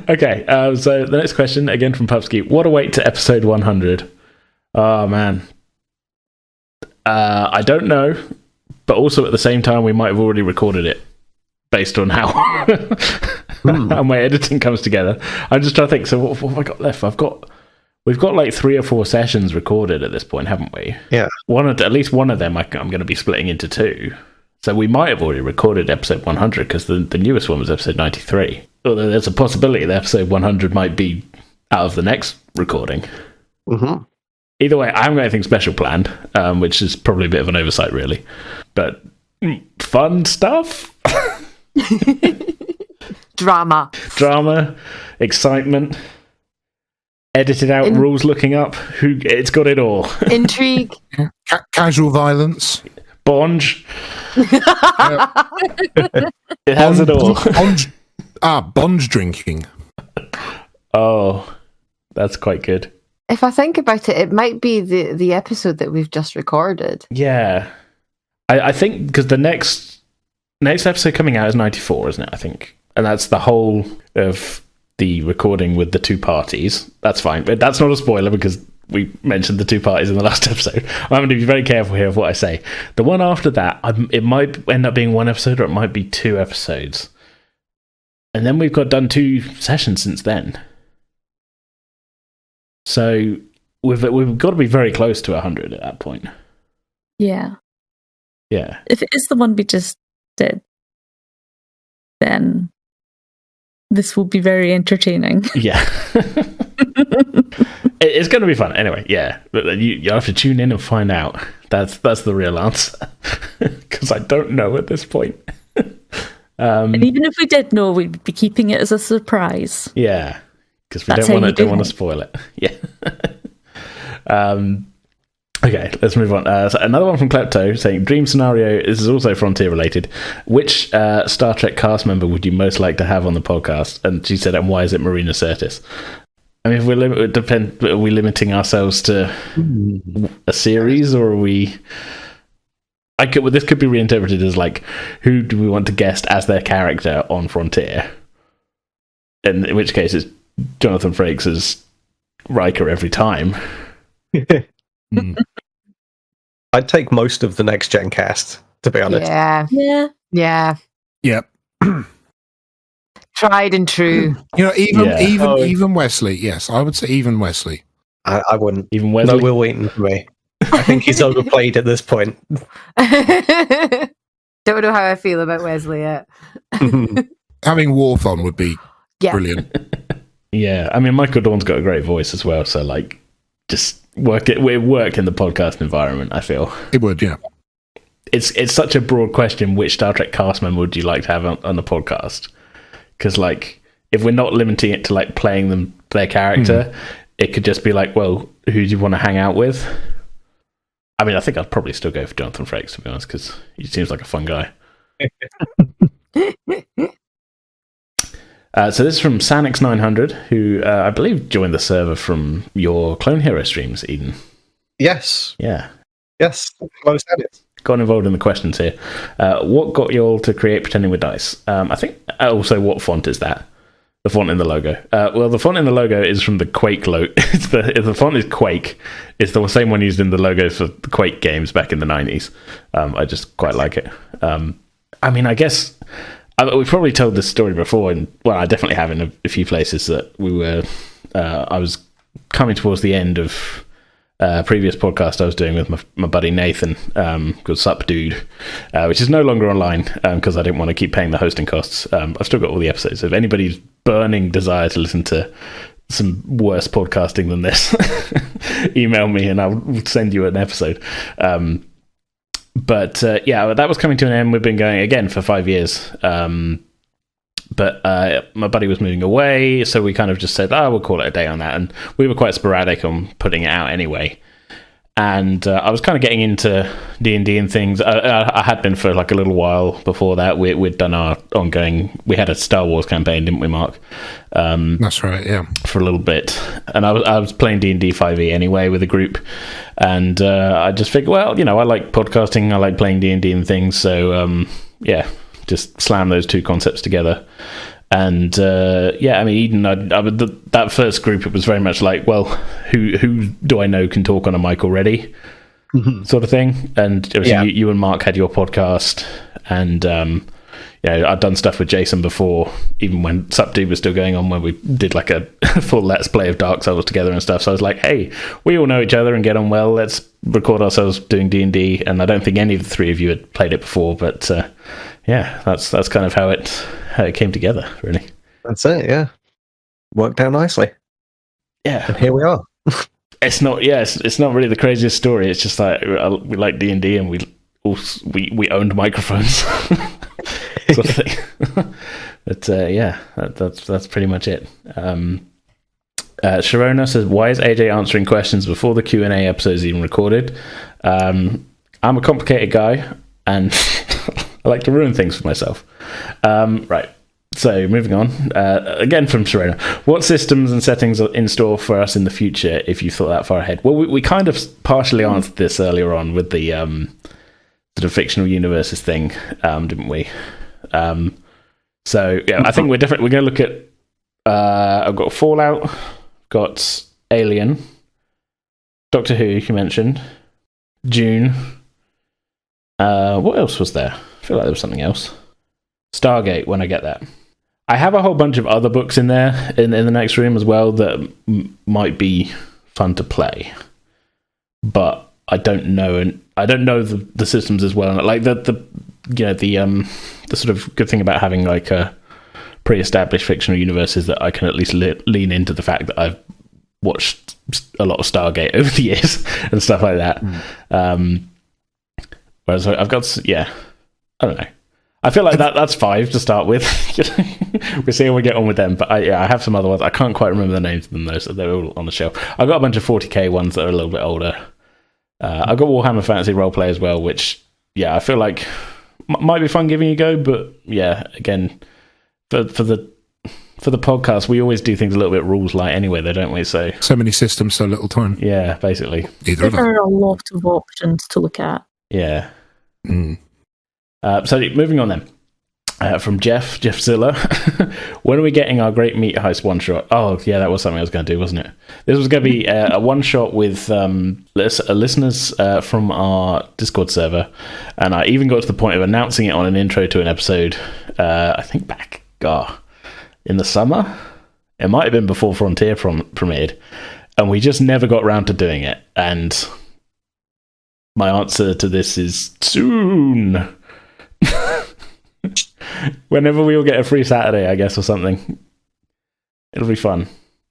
Okay, so the next question, again from Pupsky. What a wait to episode 100. Oh, man. I don't know, but also at the same time, we might have already recorded it based on how how my editing comes together. I'm just trying to think. So what have I got left? We've got like 3 or 4 sessions recorded at this point, haven't we? Yeah. At least one of them I'm going to be splitting into 2. So we might have already recorded episode 100 because the newest one was episode 93. Although there's a possibility that episode 100 might be out of the next recording. Mm-hmm. Either way, I haven't got anything special planned, which is probably a bit of an oversight, really. But fun stuff. Drama, excitement, edited out rules looking up. It's got it all. Intrigue. Casual violence. Bonge. It has it all. Bonge drinking. Oh, that's quite good. If I think about it, it might be the episode that we've just recorded. Yeah. I think because the next episode coming out is 94, isn't it? I think. And that's the whole of the recording with the 2 parties. That's fine. But that's not a spoiler because we mentioned the 2 parties in the last episode. I'm going to be very careful here of what I say. The one after that, it might end up being 1 episode or it might be 2 episodes. And then we've done 2 sessions since then. So we've got to be very close to 100 at that point. Yeah. Yeah. If it is the one we just did, then this will be very entertaining. Yeah. It's going to be fun. Anyway, yeah. You have to tune in and find out. That's the real answer. Because I don't know at this point. And even if we did know, we'd be keeping it as a surprise. Yeah. Because we don't want to spoil it. Yeah. Okay, let's move on. So another one from Klepto saying, dream scenario, this is also Frontier related. Which Star Trek cast member would you most like to have on the podcast? And she said, and why is it Marina Sirtis? I mean, if are we limiting ourselves to a series, or are we... this could be reinterpreted as like, who do we want to guest as their character on Frontier? And in which case it's Jonathan Frakes as Riker every time. I'd take most of the Next Gen cast, to be honest. Yeah. Yep. Tried and true. You know, even Wesley. Yes, I would say even Wesley. I wouldn't. Even Wesley? No Will Wheaton for me. I think he's overplayed at this point. Don't know how I feel about Wesley yet. Having Worf on would be brilliant. Yeah, I mean, Michael Dorn's got a great voice as well, so like, just work in the podcast environment, I feel. It would, yeah. It's such a broad question, which Star Trek cast member would you like to have on the podcast? Because, like, if we're not limiting it to, like, playing their character, it could just be like, well, who do you want to hang out with? I mean, I think I'd probably still go for Jonathan Frakes, to be honest, because he seems like a fun guy. So this is from Sanix900, who I believe joined the server from your Clone Hero streams, Eden. Yes. Yeah. Yes. Close edit. Got involved in the questions here. What got you all to create Pretending with Dice? I think also what font is that? The font in the logo. Well, the font in the logo is from the Quake logo. The font is Quake. It's the same one used in the logo for the Quake games back in the 90s. I just quite like it. I mean, I guess we've probably told this story before, and well, I definitely have in a few places that we were. I was coming towards the end of previous podcast I was doing with my buddy Nathan, called Sup Dude, which is no longer online because I didn't want to keep paying the hosting costs. I've still got all the episodes. So if anybody's burning desire to listen to some worse podcasting than this, email me and I'll send you an episode. But that was coming to an end. We've been going again for 5 years. But my buddy was moving away, so we kind of just said, we'll call it a day on that. And we were quite sporadic on putting it out anyway. And I was kind of getting into D&D and things. I had been for like a little while before that. We'd done our ongoing... We had a Star Wars campaign, didn't we, Mark? That's right, yeah. For a little bit. And I was playing D&D 5e anyway with a group. And I just figured, well, I like podcasting. I like playing D&D and things. So, just slam those two concepts together. And Eden, that first group, it was very much like, well, who do I know can talk on a mic already, sort of thing. And you and Mark had your podcast, and I'd done stuff with Jason before, even when Subdued was still going on, when we did like a full Let's Play of Dark Souls together and stuff. So I was like, hey, we all know each other and get on well. Let's record ourselves doing D&D. And I don't think any of the three of you had played it before, but that's kind of how it came together, really. That's it, yeah. Worked out nicely. Yeah. And here we are. It's not really the craziest story. It's just like we like D&D and we owned microphones. Sort of thing. But that's pretty much it. Sharona says, why is AJ answering questions before the Q&A episode is even recorded? I'm a complicated guy and I like to ruin things for myself. Right. So moving on, again from Sharona, what systems and settings are in store for us in the future if you thought that far ahead? Well, we kind of partially answered this earlier on with the sort of fictional universes thing, didn't we? I think we're different. We're going to look at I've got Fallout, got Alien, Doctor Who you mentioned, Dune. What else was there? I feel like there was something else. Stargate, when I get that. I have a whole bunch of other books in there in the next room as well that might be fun to play, but I don't know, and I don't know the systems as well. Like the sort of good thing about having like a pre-established fictional universe is that I can at least lean into the fact that I've watched a lot of Stargate over the years and stuff like that. Whereas I've got, I don't know. I feel like that's 5 to start with. We'll see how we get on with them. But I have some other ones. I can't quite remember the names of them though, so they're all on the shelf. I've got a bunch of 40k ones that are a little bit older. I've got Warhammer Fantasy Roleplay as well, which I feel like might be fun giving you a go. But again, for the podcast, we always do things a little bit rules light anyway, though, don't we? So many systems, so little time. Yeah, basically. There are a lot of options to look at. Yeah. So moving on then. From Jeff Zilla. When are we getting our Great Meat Heist one-shot? Oh, yeah, that was something I was going to do, wasn't it? This was going to be a one-shot with listeners from our Discord server, and I even got to the point of announcing it on an intro to an episode, I think back in the summer. It might have been before Frontier premiered, and we just never got around to doing it. And my answer to this is soon. Whenever we all get a free Saturday, I guess, or something, it'll be fun.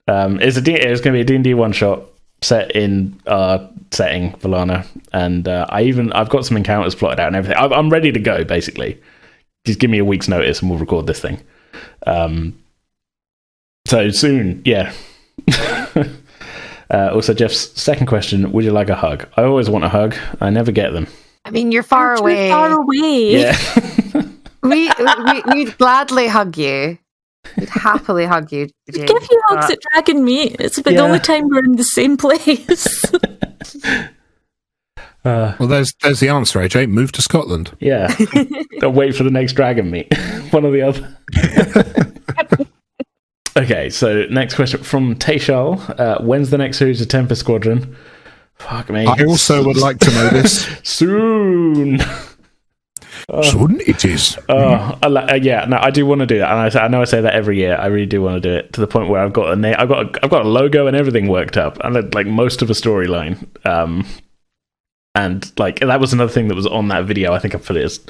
It's going to be a D&D one shot set in our setting, Valana, and I've got some encounters plotted out and everything. I'm ready to go. Basically, just give me a week's notice and we'll record this thing. So soon, yeah. Also, Jeff's second question: would you like a hug? I always want a hug. I never get them. I mean, you're far away. Far away. Yeah. We'd gladly hug you. We'd happily hug you. Jane, give you hugs at Dragon Meat. It's about the only time we're in the same place. Well, there's the answer, AJ. Move to Scotland. Yeah. Don't wait for the next Dragon Meat. One or the other. Okay, so next question from Tayshal. When's the next series of Tempest Squadron? Fuck me. I also would like to know this. Soon. Shouldn't it is? Yeah, no, I do want to do that, and I know I say that every year. I really do want to do it to the point where I've got a name, I've got a logo and everything worked up, and like most of a storyline. And like that was another thing that was on that video. I think I put it as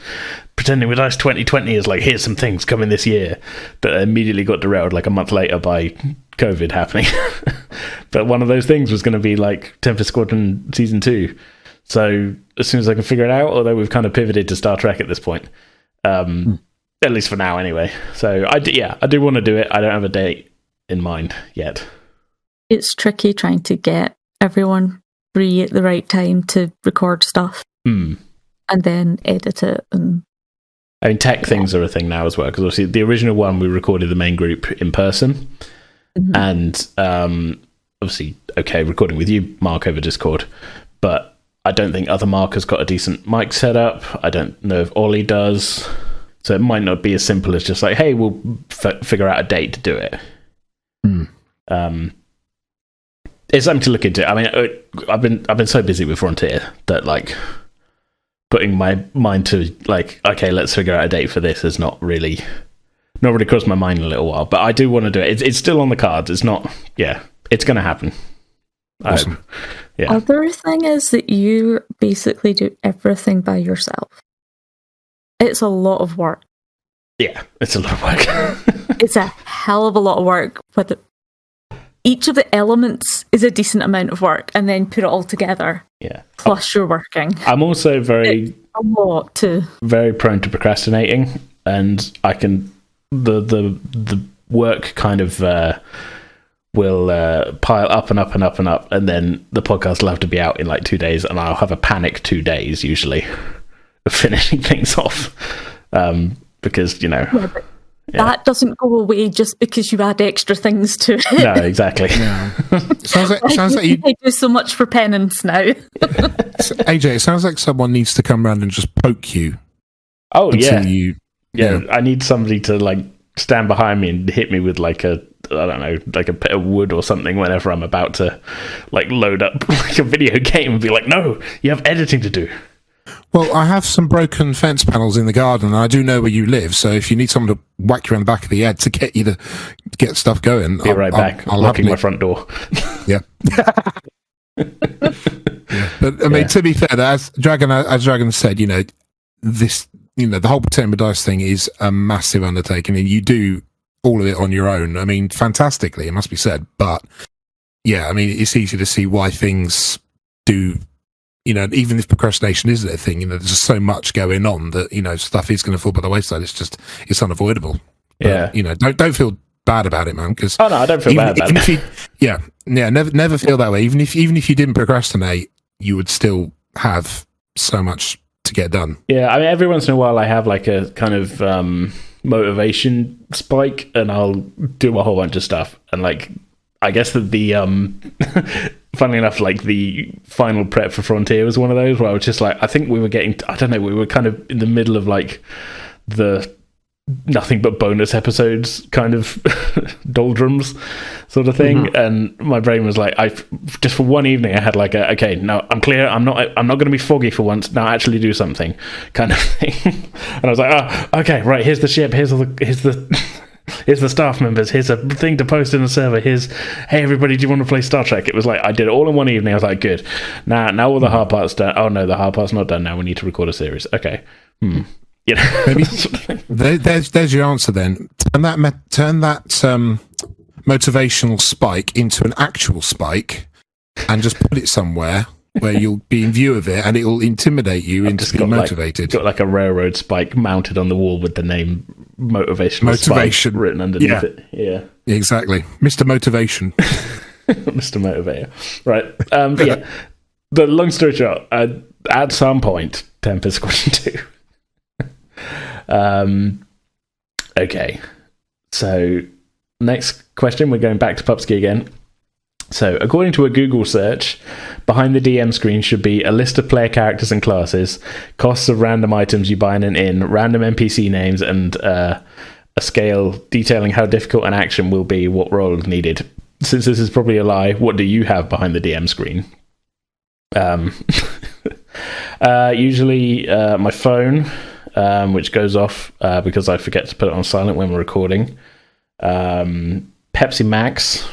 Pretending with Dice 2020 is like, here's some things coming this year, that immediately got derailed like a month later by COVID happening. But one of those things was going to be like Tempest Squadron Season 2. So as soon as I can figure it out, although we've kind of pivoted to Star Trek at this point, at least for now anyway. So I do want to do it. I don't have a date in mind yet. It's tricky trying to get everyone free at the right time to record stuff and then edit it. And I mean, tech things are a thing now as well, because obviously the original one we recorded the main group in person, and obviously recording with you, Mark, over Discord, but I don't think other Mark has got a decent mic setup. I don't know if Ollie does, so it might not be as simple as just like, hey, we'll figure out a date to do it. It's something to look into. I mean, I've been so busy with Frontier that like putting my mind to like, okay, let's figure out a date for this has not really crossed my mind in a little while. But I do want to do it. It's still on the cards. It's not. Yeah, it's going to happen. Awesome. Other thing is that you basically do everything by yourself. It's a lot of work. Yeah, it's a lot of work. It's a hell of a lot of work. But each of the elements is a decent amount of work, and then put it all together. Yeah. Plus you're working. I'm also very prone to procrastinating, and I can the work kind of will pile up and up and up and up, and then the podcast will have to be out in like 2 days, and I'll have a panic 2 days usually of finishing things off, because that doesn't go away just because you add extra things to it. No, exactly. Sounds like you do so much for penance now. AJ, it sounds like someone needs to come around and just poke you. Oh yeah, I need somebody to like stand behind me and hit me with like a bit of wood or something whenever I'm about to like load up like a video game and be like, no, you have editing to do. Well, I have some broken fence panels in the garden, and I do know where you live, so if you need someone to whack you around the back of the head to get you to get stuff going... Be right back. I'll locking my front door. Yeah. But, I mean, to be fair, as Dragon said, this, the whole Pretending with Dice thing is a massive undertaking, and you do all of it on your own. I mean, fantastically, it must be said, but, yeah, I mean, it's easy to see why things do... even if procrastination isn't a thing, there's just so much going on that, stuff is going to fall by the wayside. It's unavoidable. But, don't feel bad about it, man. Because no, I don't feel bad about it. Never feel that way. Even if you didn't procrastinate, you would still have so much to get done. Yeah, I mean, every once in a while I have like a kind of motivation spike, and I'll do a whole bunch of stuff, and like, I guess that the funnily enough, like the final prep for Frontier was one of those where I was just like, I think we were getting, we were kind of in the middle of like the nothing but bonus episodes kind of doldrums sort of thing, and my brain was like, I just for one evening I had like no, I'm clear, I'm not going to be foggy for once, now actually do something kind of thing. And I was like, okay, right, here's the ship, here's the staff members, here's a thing to post in the server, here's, hey everybody, do you want to play Star Trek? It was like, I did it all in one evening. I was like, good. Now all the hard parts done. Oh no, the hard part's not done now, we need to record a series. Okay. Maybe there's your answer then. Turn that motivational spike into an actual spike and just put it somewhere where you'll be in view of it, and it'll intimidate you into being motivated. Got like a railroad spike mounted on the wall with the name Motivation Spike written underneath it. Yeah, exactly, Mr. Motivation, Mr. Motivator. Right. Yeah. The long story short, at some point, Tempest Squadron 2. Okay. So next question, we're going back to Pupski again. So, according to a Google search, behind the DM screen should be a list of player characters and classes, costs of random items you buy in an inn, random NPC names, and a scale detailing how difficult an action will be, what role is needed. Since this is probably a lie, what do you have behind the DM screen? Usually my phone, which goes off because I forget to put it on silent when we're recording. Pepsi Max.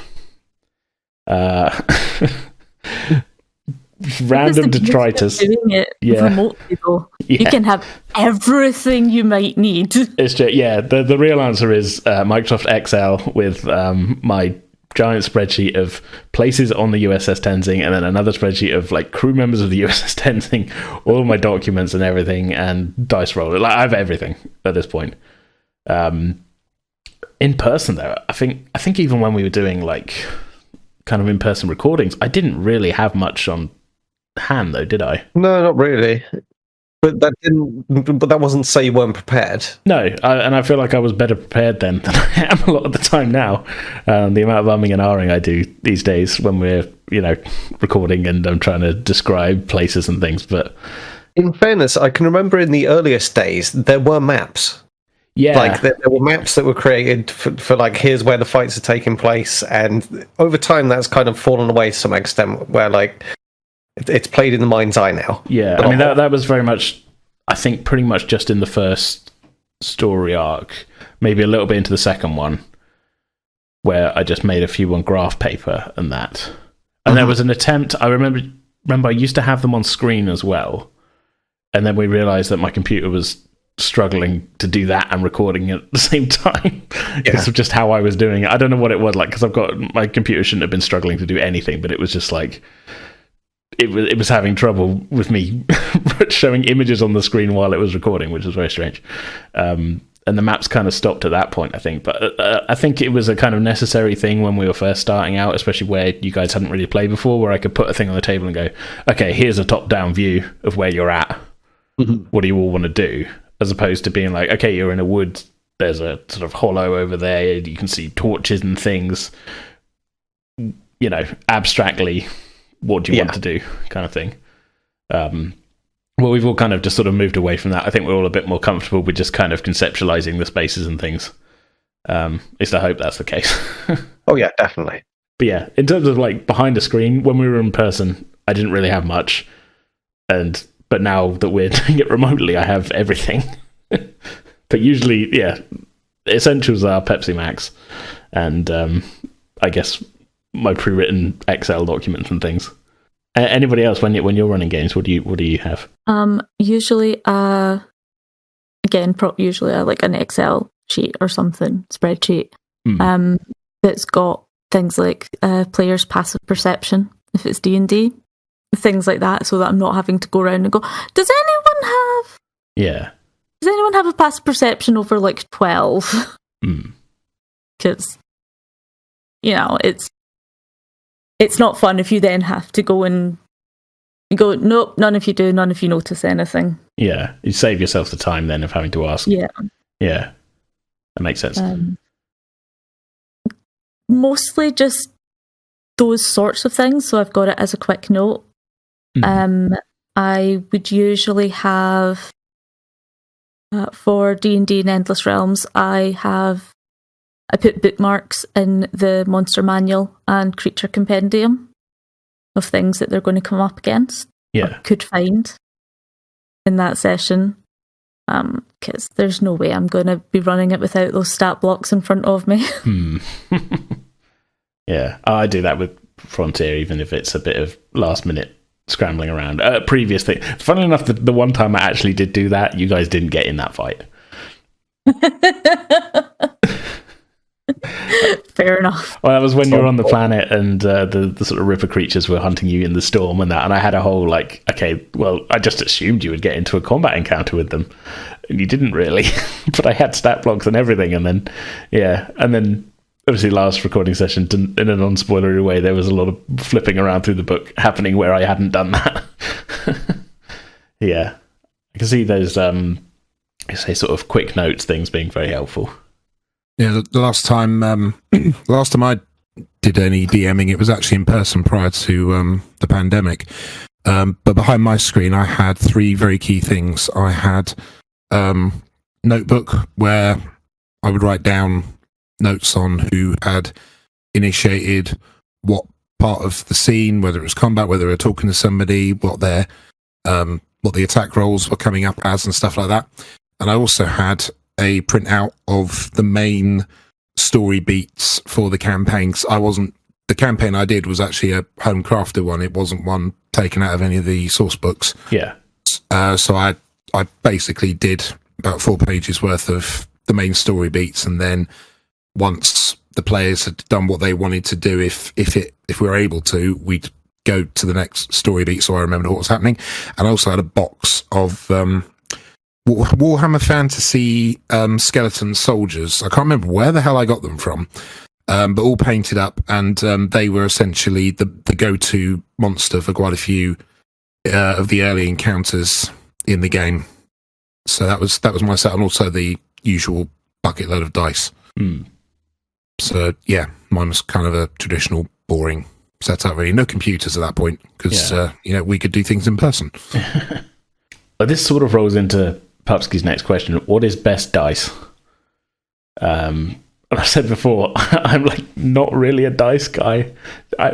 Random detritus. Doing it remotely, though. Yeah. You can have everything you might need. It's just, the real answer is Microsoft Excel with my giant spreadsheet of places on the USS Tenzing, and then another spreadsheet of like crew members of the USS Tenzing, all of my documents and everything, and dice roll. Like, I have everything at this point. In person, though, I think even when we were doing like kind of in-person recordings, I didn't really have much on hand, though, did I? No, not really. But that wasn't to say you weren't prepared. No, and I feel like I was better prepared then than I am a lot of the time now. The amount of umming and ahhing I do these days when we're, recording and I'm trying to describe places and things. But in fairness, I can remember in the earliest days there were maps. Yeah, like there were maps that were created for like, here's where the fights are taking place, and over time that's kind of fallen away to some extent, where like it's played in the mind's eye now. Yeah, I mean that was very much, I think, pretty much just in the first story arc, maybe a little bit into the second one, where I just made a few on graph paper and that. And there was an attempt. I remember I used to have them on screen as well, and then we realised that my computer was struggling to do that and recording at the same time because of just how I was doing it. I don't know what it was like, because my computer shouldn't have been struggling to do anything, but it was just like it was having trouble with me showing images on the screen while it was recording, which was very strange. And the maps kind of stopped at that point, I think. But I think it was a kind of necessary thing when we were first starting out, especially where you guys hadn't really played before, where I could put a thing on the table and go, okay, here's a top-down view of where you're at. Mm-hmm. What do you all want to do? As opposed to being like, okay, you're in a wood, there's a sort of hollow over there, you can see torches and things, abstractly, what do you want to do, kind of thing. Well, we've all kind of just sort of moved away from that. I think we're all a bit more comfortable with just kind of conceptualizing the spaces and things. At least I hope that's the case. Oh, yeah, definitely. But yeah, in terms of like behind a screen, when we were in person, I didn't really have much. But now that we're doing it remotely, I have everything. But usually, essentials are Pepsi Max and I guess my pre-written Excel documents and things. Anybody else, when you're running games, what do you have? Usually, usually like an Excel sheet or something, spreadsheet. That's got things like players' passive perception, if it's D&D, things like that, so that I'm not having to go around and go, does anyone have a passive perception over like 12? Because it's not fun if you then have to go and go, nope, none of you do, none of you notice anything. Yeah, you save yourself the time then of having to ask. Yeah, that makes sense. Mostly just those sorts of things, so I've got it as a quick note. I would usually have for D&D and Endless Realms, I put bookmarks in the monster manual and creature compendium of things that they're going to come up against or could find in that session, because there's no way I'm going to be running it without those stat blocks in front of me. I do that with Frontier, even if it's a bit of last minute scrambling around. Previous thing. Funnily enough, the one time I actually did do that, you guys didn't get in that fight. Fair enough. Well, that was when you were on the planet and the sort of Ripper creatures were hunting you in the storm and that, and I had a whole like, okay, well, I just assumed you would get into a combat encounter with them, and you didn't really. But I had stat blocks and everything, and then obviously last recording session, in a non-spoilery way, there was a lot of flipping around through the book happening where I hadn't done that. I can see those sort of quick notes things being very helpful. Yeah, the last time I did any DMing, it was actually in person prior to the pandemic. But behind my screen, I had 3 very key things. I had notebook where I would write down notes on who had initiated what part of the scene, whether it was combat, whether they were talking to somebody, what the attack rolls were coming up as and stuff like that. and I also had a printout of the main story beats for the campaigns. The campaign I did was actually a home crafted one. It wasn't one taken out of any of the source books. Yeah. So I basically did about 4 pages worth of the main story beats, and then once the players had done what they wanted to do, if we were able to, we'd go to the next story beat, so I remembered what was happening. And I also had a box of Warhammer Fantasy skeleton soldiers. I can't remember where the hell I got them from, but all painted up, and they were essentially the go-to monster for quite a few of the early encounters in the game. So that was my set, and also the usual bucket load of dice. So yeah, mine was kind of a traditional, boring setup. Really, no computers at that point, because we could do things in person. But this sort of rolls into Pupsky's next question: what is best dice? And I said before, I'm like not really a dice guy.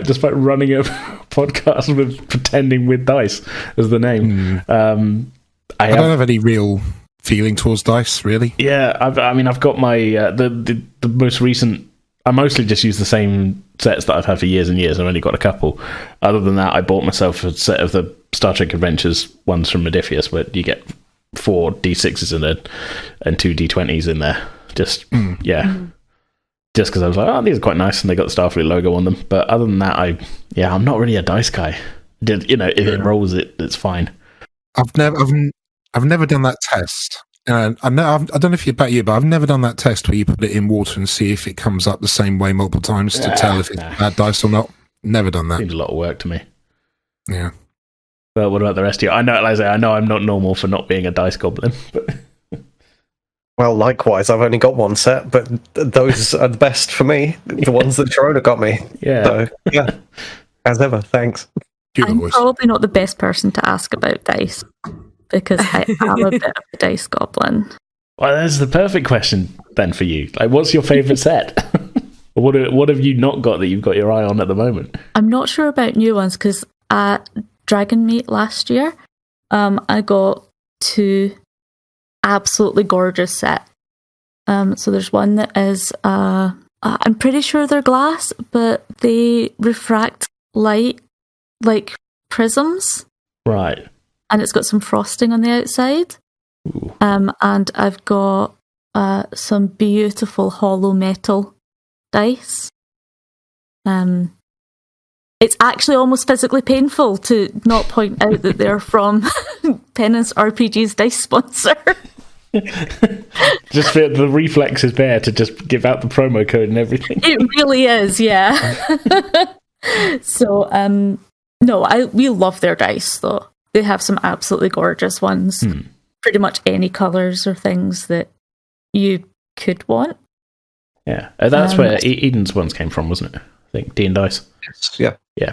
Despite running a podcast with pretending with dice as the name. I don't have any real feeling towards dice, really. Yeah, I've got my the most recent. I mostly just use the same sets that I've had for years and years. I've only got a couple. Other than that, I bought myself a set of the Star Trek Adventures ones from Modiphius, where you get 4 D6s in there and 2 D20s in there. Just just because I was like, oh, these are quite nice, and they got the Starfleet logo on them. But other than that, I'm not really a dice guy. If it rolls, it's fine. I've never done that test. I don't know if about you, but I've never done that test where you put it in water and see if it comes up the same way multiple times to tell if it's bad dice or not. Never done that. Seems a lot of work to me. Yeah. Well, what about the rest of you? I know I'm not normal for not being a dice goblin, but well, likewise, I've only got one set, but those are the best for me. The ones that Sharona got me. Yeah. So, yeah. As ever, thanks. I'm probably not the best person to ask about dice, because I am a bit of a dice goblin. Well, that's the perfect question then for you. Like, what's your favourite set? What have you not got that you've got your eye on at the moment? I'm not sure about new ones, because at Dragon Meet last year, I got 2 absolutely gorgeous sets. So there's one that is, I'm pretty sure they're glass, but they refract light like prisms. Right. And it's got some frosting on the outside. Ooh. And I've got some beautiful hollow metal dice. It's actually almost physically painful to not point out that they're from Penance RPG's dice sponsor. Just for the reflex is there to just give out the promo code and everything. It really is, yeah. So, no, we love their dice, though. They have some absolutely gorgeous ones. Pretty much any colours or things that you could want. Yeah, that's where Eden's ones came from, wasn't it? I think D and Dice. Yes, yeah. Yeah.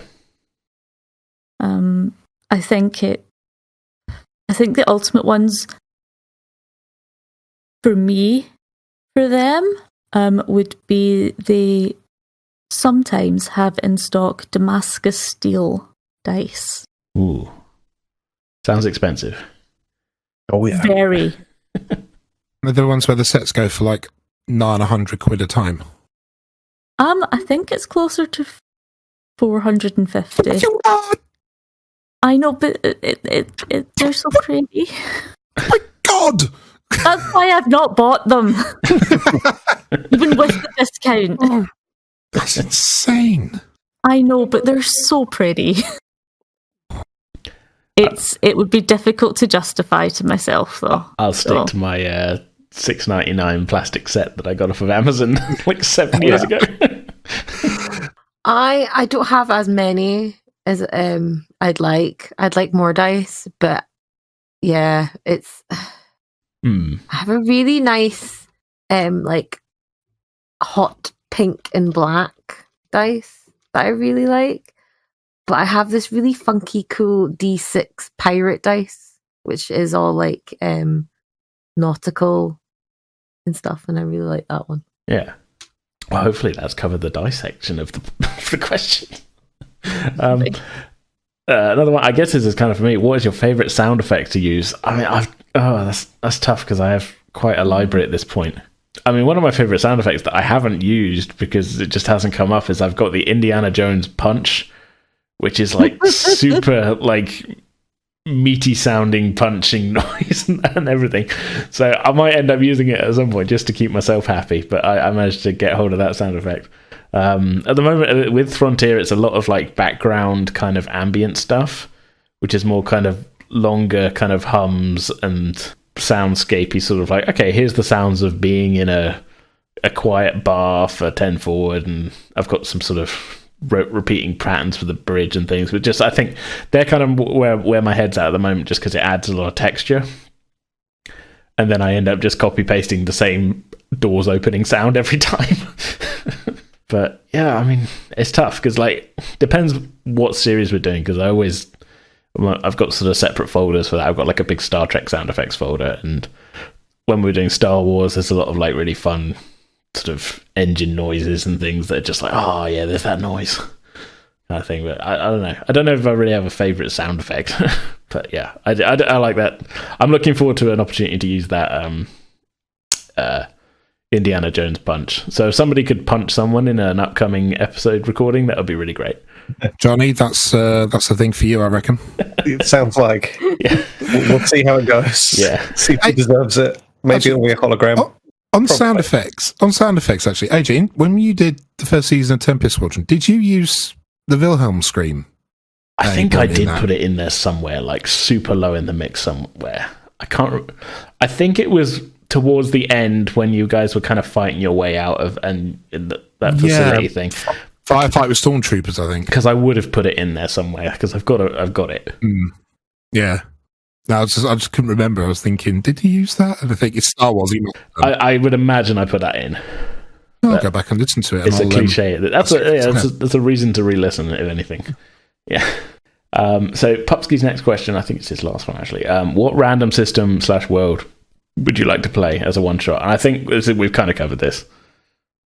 I think the ultimate ones for me, for them, would be they sometimes have in stock Damascus steel dice. Ooh. Sounds expensive. Oh, yeah. Very. They're the ones where the sets go for like £900 a time. I think it's closer to 450. I know, but they're so pretty. Oh my God! That's why I've not bought them. Even with the discount. Oh, that's insane. I know, but they're so pretty. It would be difficult to justify to myself, though. I'll stick to my $6.99 plastic set that I got off of Amazon like 7 years ago. I don't have as many as I'd like. I'd like more dice, but yeah, it's. I have a really nice, like hot pink and black dice that I really like. But I have this really funky, cool D6 pirate dice, which is all like nautical and stuff, and I really like that one. Yeah. Well, hopefully that's covered the dice section of the question. Another one, I guess this is kind of for me. What is your favourite sound effect to use? I mean, that's tough because I have quite a library at this point. I mean, one of my favorite sound effects that I haven't used because it just hasn't come up is I've got the Indiana Jones punch, which is like super like meaty sounding punching noise and everything. So I might end up using it at some point just to keep myself happy, but I managed to get hold of that sound effect. At the moment with Frontier, it's a lot of like background kind of ambient stuff, which is more kind of longer kind of hums and soundscapey sort of like, okay, here's the sounds of being in a quiet bar for 10 forward, and I've got some sort of repeating patterns for the bridge and things, but just I think they're kind of where my head's at the moment, just because it adds a lot of texture, and then I end up just copy pasting the same doors opening sound every time. But yeah, I mean, it's tough because like depends what series we're doing, because I've got sort of separate folders for that. I've got like a big Star Trek sound effects folder, and when we're doing Star Wars, there's a lot of like really fun sort of engine noises and things that are just like, oh yeah, there's that noise kind of thing. But I don't know. I don't know if I really have a favorite sound effect. But yeah, I like that. I'm looking forward to an opportunity to use that Indiana Jones punch. So if somebody could punch someone in an upcoming episode recording, that would be really great. Johnny, that's a thing for you, I reckon. It sounds like. Yeah. We'll see how it goes. Yeah. See if he deserves it. Maybe it'll be a hologram. On sound effects, actually, Adrian, when you did the first season of Tempest Squadron, did you use the Wilhelm scream? I think I did put it in there somewhere, like super low in the mix somewhere. I think it was towards the end when you guys were kind of fighting your way out of that facility thing. Firefight with stormtroopers, I think. Because I would have put it in there somewhere because I've got it. Yeah. No, I just couldn't remember. I was thinking, did he use that? And I think it's Star Wars. I would imagine I put that in. I'll go back and listen to it. It's a cliche. That's a reason to re-listen, if anything. Yeah. So Pupsky's next question, I think it's his last one actually. What random system / world would you like to play as a one shot? And I think we've kind of covered this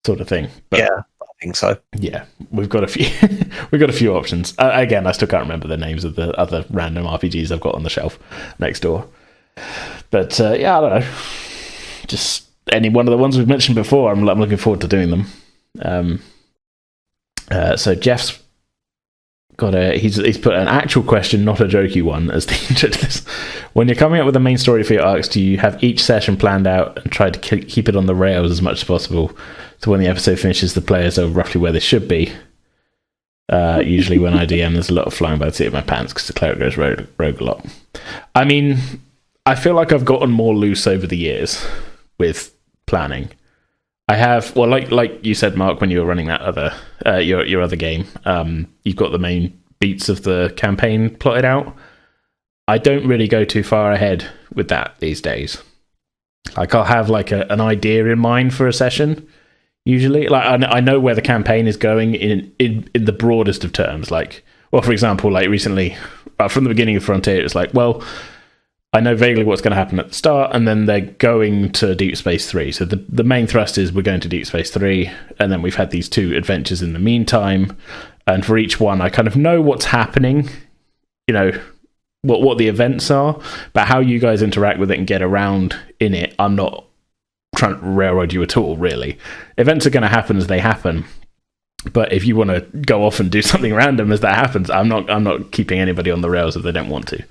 sort of thing. But yeah, I think so. Yeah, we've got a few options. Again, I still can't remember the names of the other random RPGs I've got on the shelf next door. But yeah, I don't know. Just any one of the ones we've mentioned before. I'm looking forward to doing them. So Jeff's he's put an actual question, not a jokey one, as the intro to this. When you're coming up with a main story for your arcs, do you have each session planned out and try to keep it on the rails as much as possible, so when the episode finishes, the players are roughly where they should be? Usually when I DM, there's a lot of flying by the seat of my pants because the cleric goes rogue a lot. I mean, I feel like I've gotten more loose over the years with planning. I have, well, like you said, Mark, when you were running that other your other game, you've got the main beats of the campaign plotted out. I don't really go too far ahead with that these days. Like I'll have like an idea in mind for a session. Usually, like I know where the campaign is going in the broadest of terms. Like, well, for example, like recently, from the beginning of Frontier, it's like, well, I know vaguely what's going to happen at the start, and then they're going to Deep Space 3. So the main thrust is we're going to Deep Space 3, and then we've had these 2 adventures in the meantime. And for each one, I kind of know what's happening, you know, what the events are, but how you guys interact with it and get around in it, I'm not trying to railroad you at all, really. Events are going to happen as they happen. But if you want to go off and do something random as that happens, I'm not keeping anybody on the rails if they don't want to.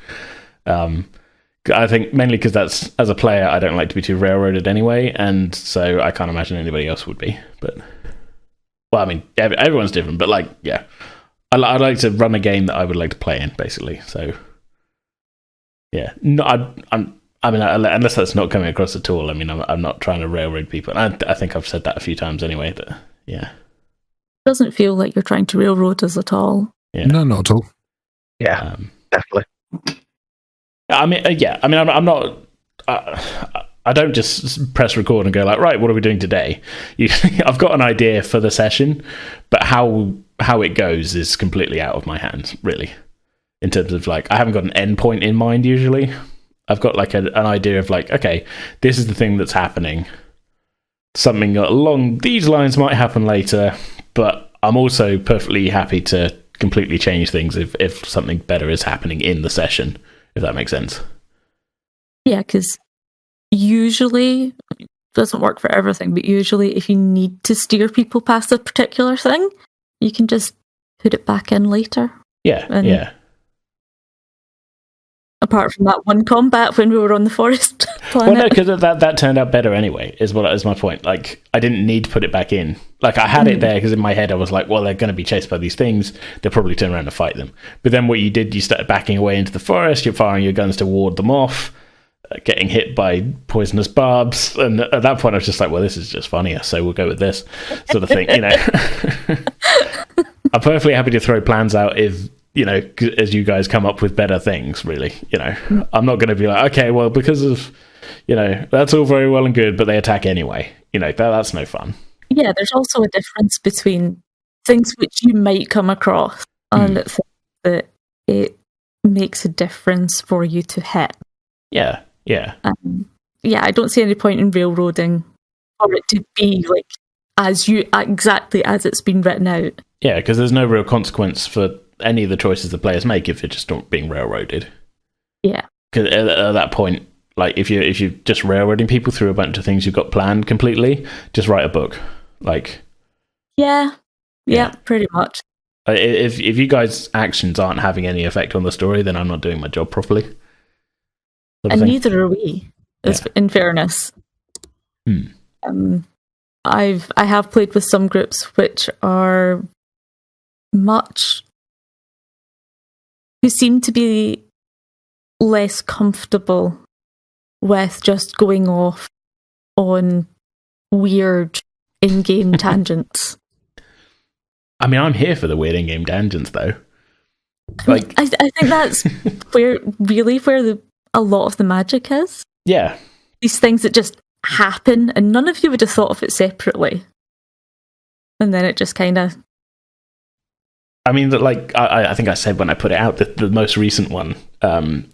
I think mainly because that's, as a player, I don't like to be too railroaded anyway, and so I can't imagine anybody else would be. But, well, I mean, everyone's different, but like, yeah, I like to run a game that I would like to play in, basically. So, yeah, no, I mean, unless that's not coming across at all. I mean, I'm not trying to railroad people. I think I've said that a few times anyway. But yeah, it doesn't feel like you're trying to railroad us at all. Yeah. No, not at all. Yeah, definitely. I mean, yeah. I mean, I'm not. I don't just press record and go like, right, what are we doing today? I've got an idea for the session, but how it goes is completely out of my hands, really. In terms of like, I haven't got an end point in mind usually. I've got like an idea of like, okay, this is the thing that's happening. Something along these lines might happen later, but I'm also perfectly happy to completely change things if something better is happening in the session. If that makes sense. Yeah, because usually, it doesn't work for everything, but usually if you need to steer people past a particular thing, you can just put it back in later. Yeah, And yeah. apart from that one combat when we were on the forest Well, planet. no, because that turned out better anyway, is my point. Like, I didn't need to put it back in. Like, I had it there because in my head I was like, well, they're going to be chased by these things. They'll probably turn around and fight them. But then what you did, you started backing away into the forest. You're firing your guns to ward them off, getting hit by poisonous barbs. And at that point, I was just like, well, this is just funnier, so we'll go with this sort of thing, you know. I'm perfectly happy to throw plans out if, you know, as you guys come up with better things, really, you know. I'm not going to be like, okay, well, because of, you know, that's all very well and good, but they attack anyway. You know, that's no fun. Yeah, there's also a difference between things which you might come across and things that it makes a difference for you to hit. Yeah, yeah. Yeah, I don't see any point in railroading for it to be like exactly as it's been written out. Yeah, because there's no real consequence for any of the choices the players make if they're just not being railroaded. Yeah. Because at that point, like, if you're just railroading people through a bunch of things you've got planned completely, just write a book. Like, yeah, pretty much. If you guys' actions aren't having any effect on the story, then I'm not doing my job properly. And neither are we, in fairness. I have played with some groups which are who seem to be less comfortable with just going off on weird in-game tangents. I mean, I'm here for the weird in-game tangents, though. Like, I think that's where a lot of the magic is. Yeah. These things that just happen, and none of you would have thought of it separately. And then it just kind of... I mean, like, I think I said when I put it out that the most recent one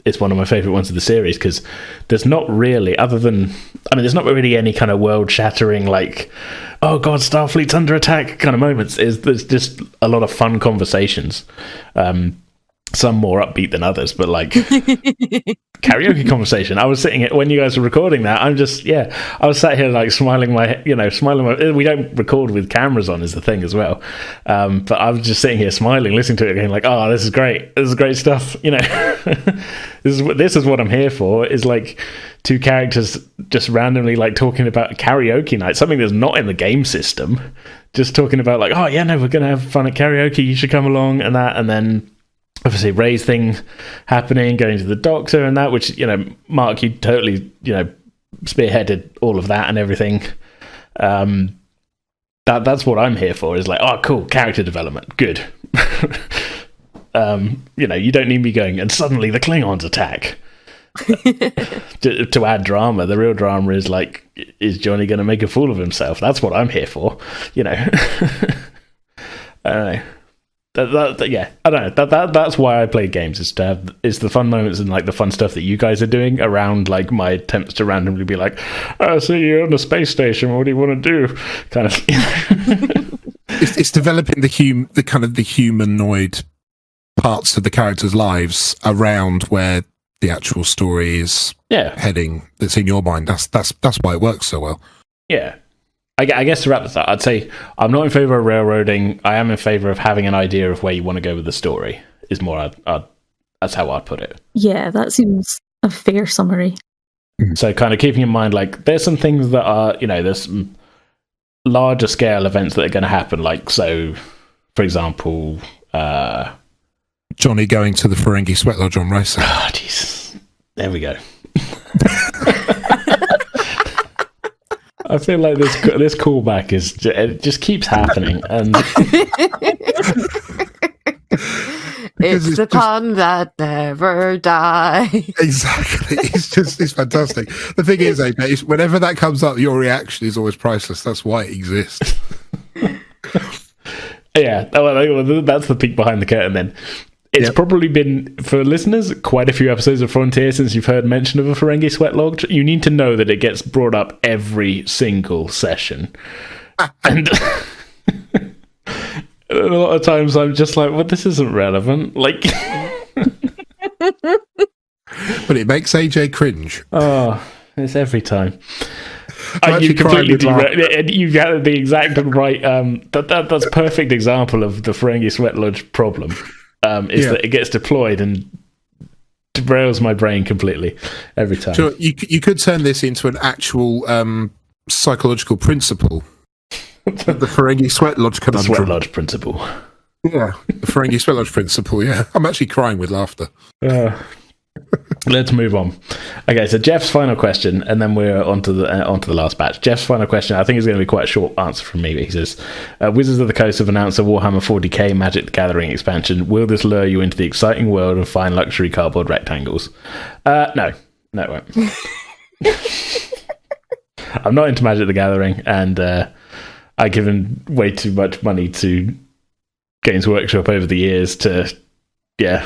is one of my favourite ones of the series, because there's not really, there's not really any kind of world-shattering, like, oh god, Starfleet's under attack kind of moments. There's just a lot of fun conversations. Some more upbeat than others, but like karaoke conversation. I was sitting here when you guys were recording that. I was sat here like smiling. We don't record with cameras on, is the thing as well. But I was just sitting here smiling, listening to it, going like, "Oh, this is great. This is great stuff." You know, this is what I'm here for. Is like two characters just randomly like talking about karaoke night, something that's not in the game system. Just talking about like, "Oh yeah, no, we're gonna have fun at karaoke. You should come along," and that, and then. Obviously, Ray's thing happening, going to the doctor and that, which, you know, Mark, you totally, you know, spearheaded all of that and everything. That's what I'm here for, is like, oh, cool, character development, good. You know, you don't need me going, and suddenly the Klingons attack. to add drama, the real drama is like, is Johnny going to make a fool of himself? That's what I'm here for, you know. I don't know. I don't know. That's why I play games, is to have the fun moments and like the fun stuff that you guys are doing around like my attempts to randomly be like, oh, so you're on a space station, what do you want to do? Kind of. It's developing the kind of the humanoid parts of the characters' lives around where the actual story is heading. That's in your mind. That's why it works so well. Yeah. I guess to wrap this up, I'd say I'm not in favour of railroading. I am in favour of having an idea of where you want to go with the story. Is more, that's how I'd put it. Yeah, that seems a fair summary. So kind of keeping in mind, like, there's some things that are, you know, there's some larger scale events that are going to happen. Like, so, for example... Johnny going to the Ferengi Sweat Lodge on race. Oh, Jesus. There we go. I feel like this callback it just keeps happening, and it's the pun that never dies. Exactly, it's fantastic. The thing is, AJ, whenever that comes up, your reaction is always priceless. That's why it exists. Yeah, that's the peek behind the curtain. Then it's probably been, for listeners, quite a few episodes of Frontier since you've heard mention of a Ferengi Sweat Lodge. You need to know that it gets brought up every single session. And a lot of times I'm just like, well, this isn't relevant. Like, but it makes AJ cringe. Oh, it's every time. I'm You actually crying with laughter. you got the exact right. That's a perfect example of the Ferengi Sweat Lodge problem. Is that it gets deployed and derails my brain completely every time. So you could turn this into an actual psychological principle. The Ferengi Sweat Lodge The conundrum. Sweat Lodge principle. Yeah, the Ferengi Sweat Lodge principle. Yeah, I'm actually crying with laughter. Let's move on. Okay, so Jeff's final question, and then we're onto the last batch. Jeff's final question, I think, is going to be quite a short answer from me. But he says, "Wizards of the Coast have announced a Warhammer 40k Magic the Gathering expansion. Will this lure you into the exciting world of fine luxury cardboard rectangles?" No, it won't. I'm not into Magic the Gathering, and I've given way too much money to Games Workshop over the years to. Yeah,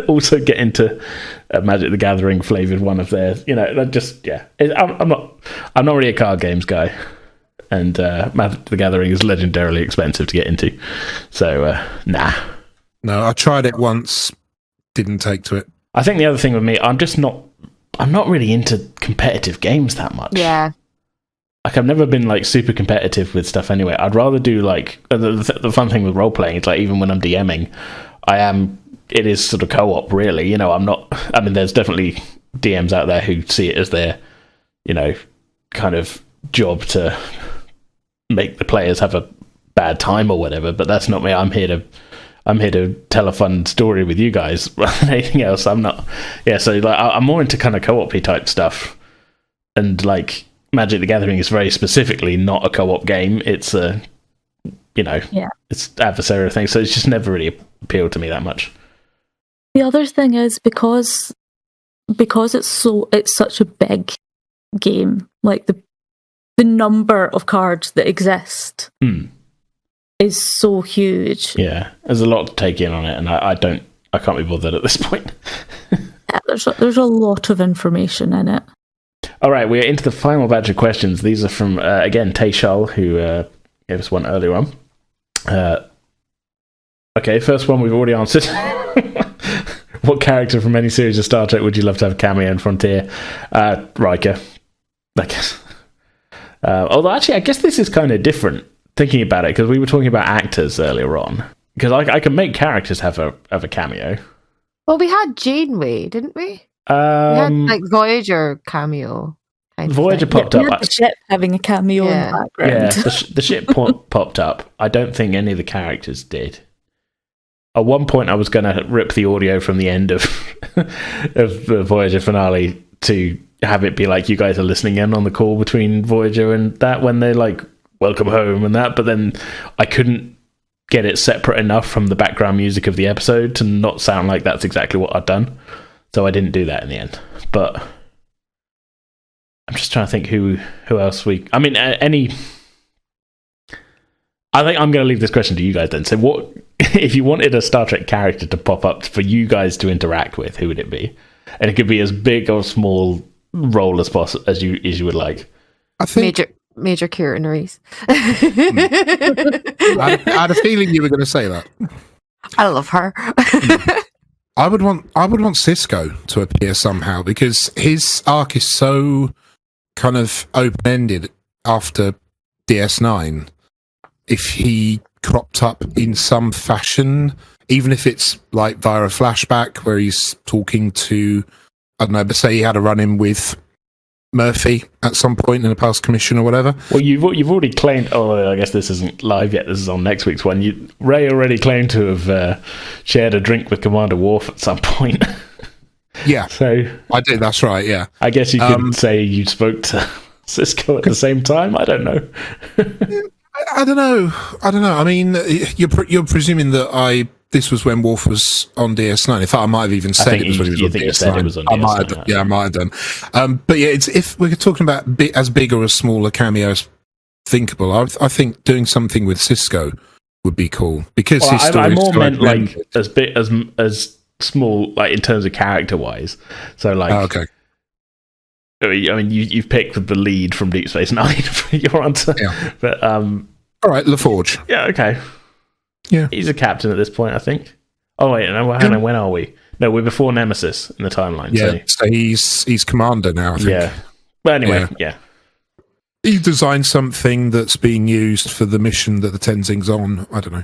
also get into a Magic the Gathering flavored one of theirs. I'm not really a card games guy, and Magic the Gathering is legendarily expensive to get into. So nah. No, I tried it once, didn't take to it. I think the other thing with me, I'm not really into competitive games that much. Yeah. Like, I've never been like super competitive with stuff anyway. I'd rather do like the fun thing with role playing is like even when I'm DMing, it is sort of co-op, really. There's definitely DMs out there who see it as their, kind of job to make the players have a bad time or whatever. But that's not me. I'm here to tell a fun story with you guys rather than anything else. I'm not. Yeah, so like I'm more into kind of co-op-y type stuff, and like Magic the Gathering is very specifically not a co-op game. It's it's adversarial thing. So it's just never really appealed to me that much. The other thing is because it's such a big game, like the number of cards that exist is so huge. Yeah, there's a lot to take in on it, and I can't be bothered at this point. Yeah, there's a lot of information in it. All right, we're into the final batch of questions. These are from again Tayshal, who gave us one earlier on. Okay, first one we've already answered. What character from any series of Star Trek would you love to have a cameo in Frontier? Riker, I guess. Although, actually, I guess this is kind of different, thinking about it, because we were talking about actors earlier on. Because I can make characters have a cameo. Well, we had Janeway, didn't we? We had, like, Voyager cameo. Voyager popped up. The ship having a cameo in the background. Yeah, the ship popped up. I don't think any of the characters did. At one point, I was going to rip the audio from the end of the Voyager finale to have it be like you guys are listening in on the call between Voyager and that when they're like, welcome home and that. But then I couldn't get it separate enough from the background music of the episode to not sound like that's exactly what I'd done. So I didn't do that in the end. But I'm just trying to think who else I think I'm going to leave this question to you guys then. So what, if you wanted a Star Trek character to pop up for you guys to interact with, who would it be? And it could be as big or small role as possible as you would like. I think Major Kieran Reese. I had a feeling you were going to say that. I love her. I would want Cisco to appear somehow because his arc is so kind of open-ended after DS9. If he cropped up in some fashion, even if it's like via a flashback where he's talking to, I don't know, but say he had a run-in with Murphy at some point in a past commission or whatever. Well, you've already claimed. Oh, I guess this isn't live yet. This is on next week's one. Ray already claimed to have shared a drink with Commander Worf at some point. Yeah, so I did. That's right. Yeah, I guess you could say you spoke to Cisco at the same time. I don't know. I don't know. I mean, you're presuming that this was when Worf was on DS9. In fact, I might have even said it was when he was on DS9. You said it was on DS9. I might have done. Yeah, I might have done. But yeah, if we're talking about as big or as small a cameo as thinkable, I think doing something with Cisco would be cool because his story. I more meant like as big as small, like in terms of character wise. So like, okay. I mean, you've picked the lead from Deep Space Nine for your answer. Yeah. But all right, LaForge. Yeah, okay. Yeah, he's a captain at this point, I think. Oh wait, no, hang on, when are we? No, we're before Nemesis in the timeline. Yeah, so he's commander now, I think. Yeah. Well, anyway, yeah. He designed something that's being used for the mission that the Tenzing's on. I don't know.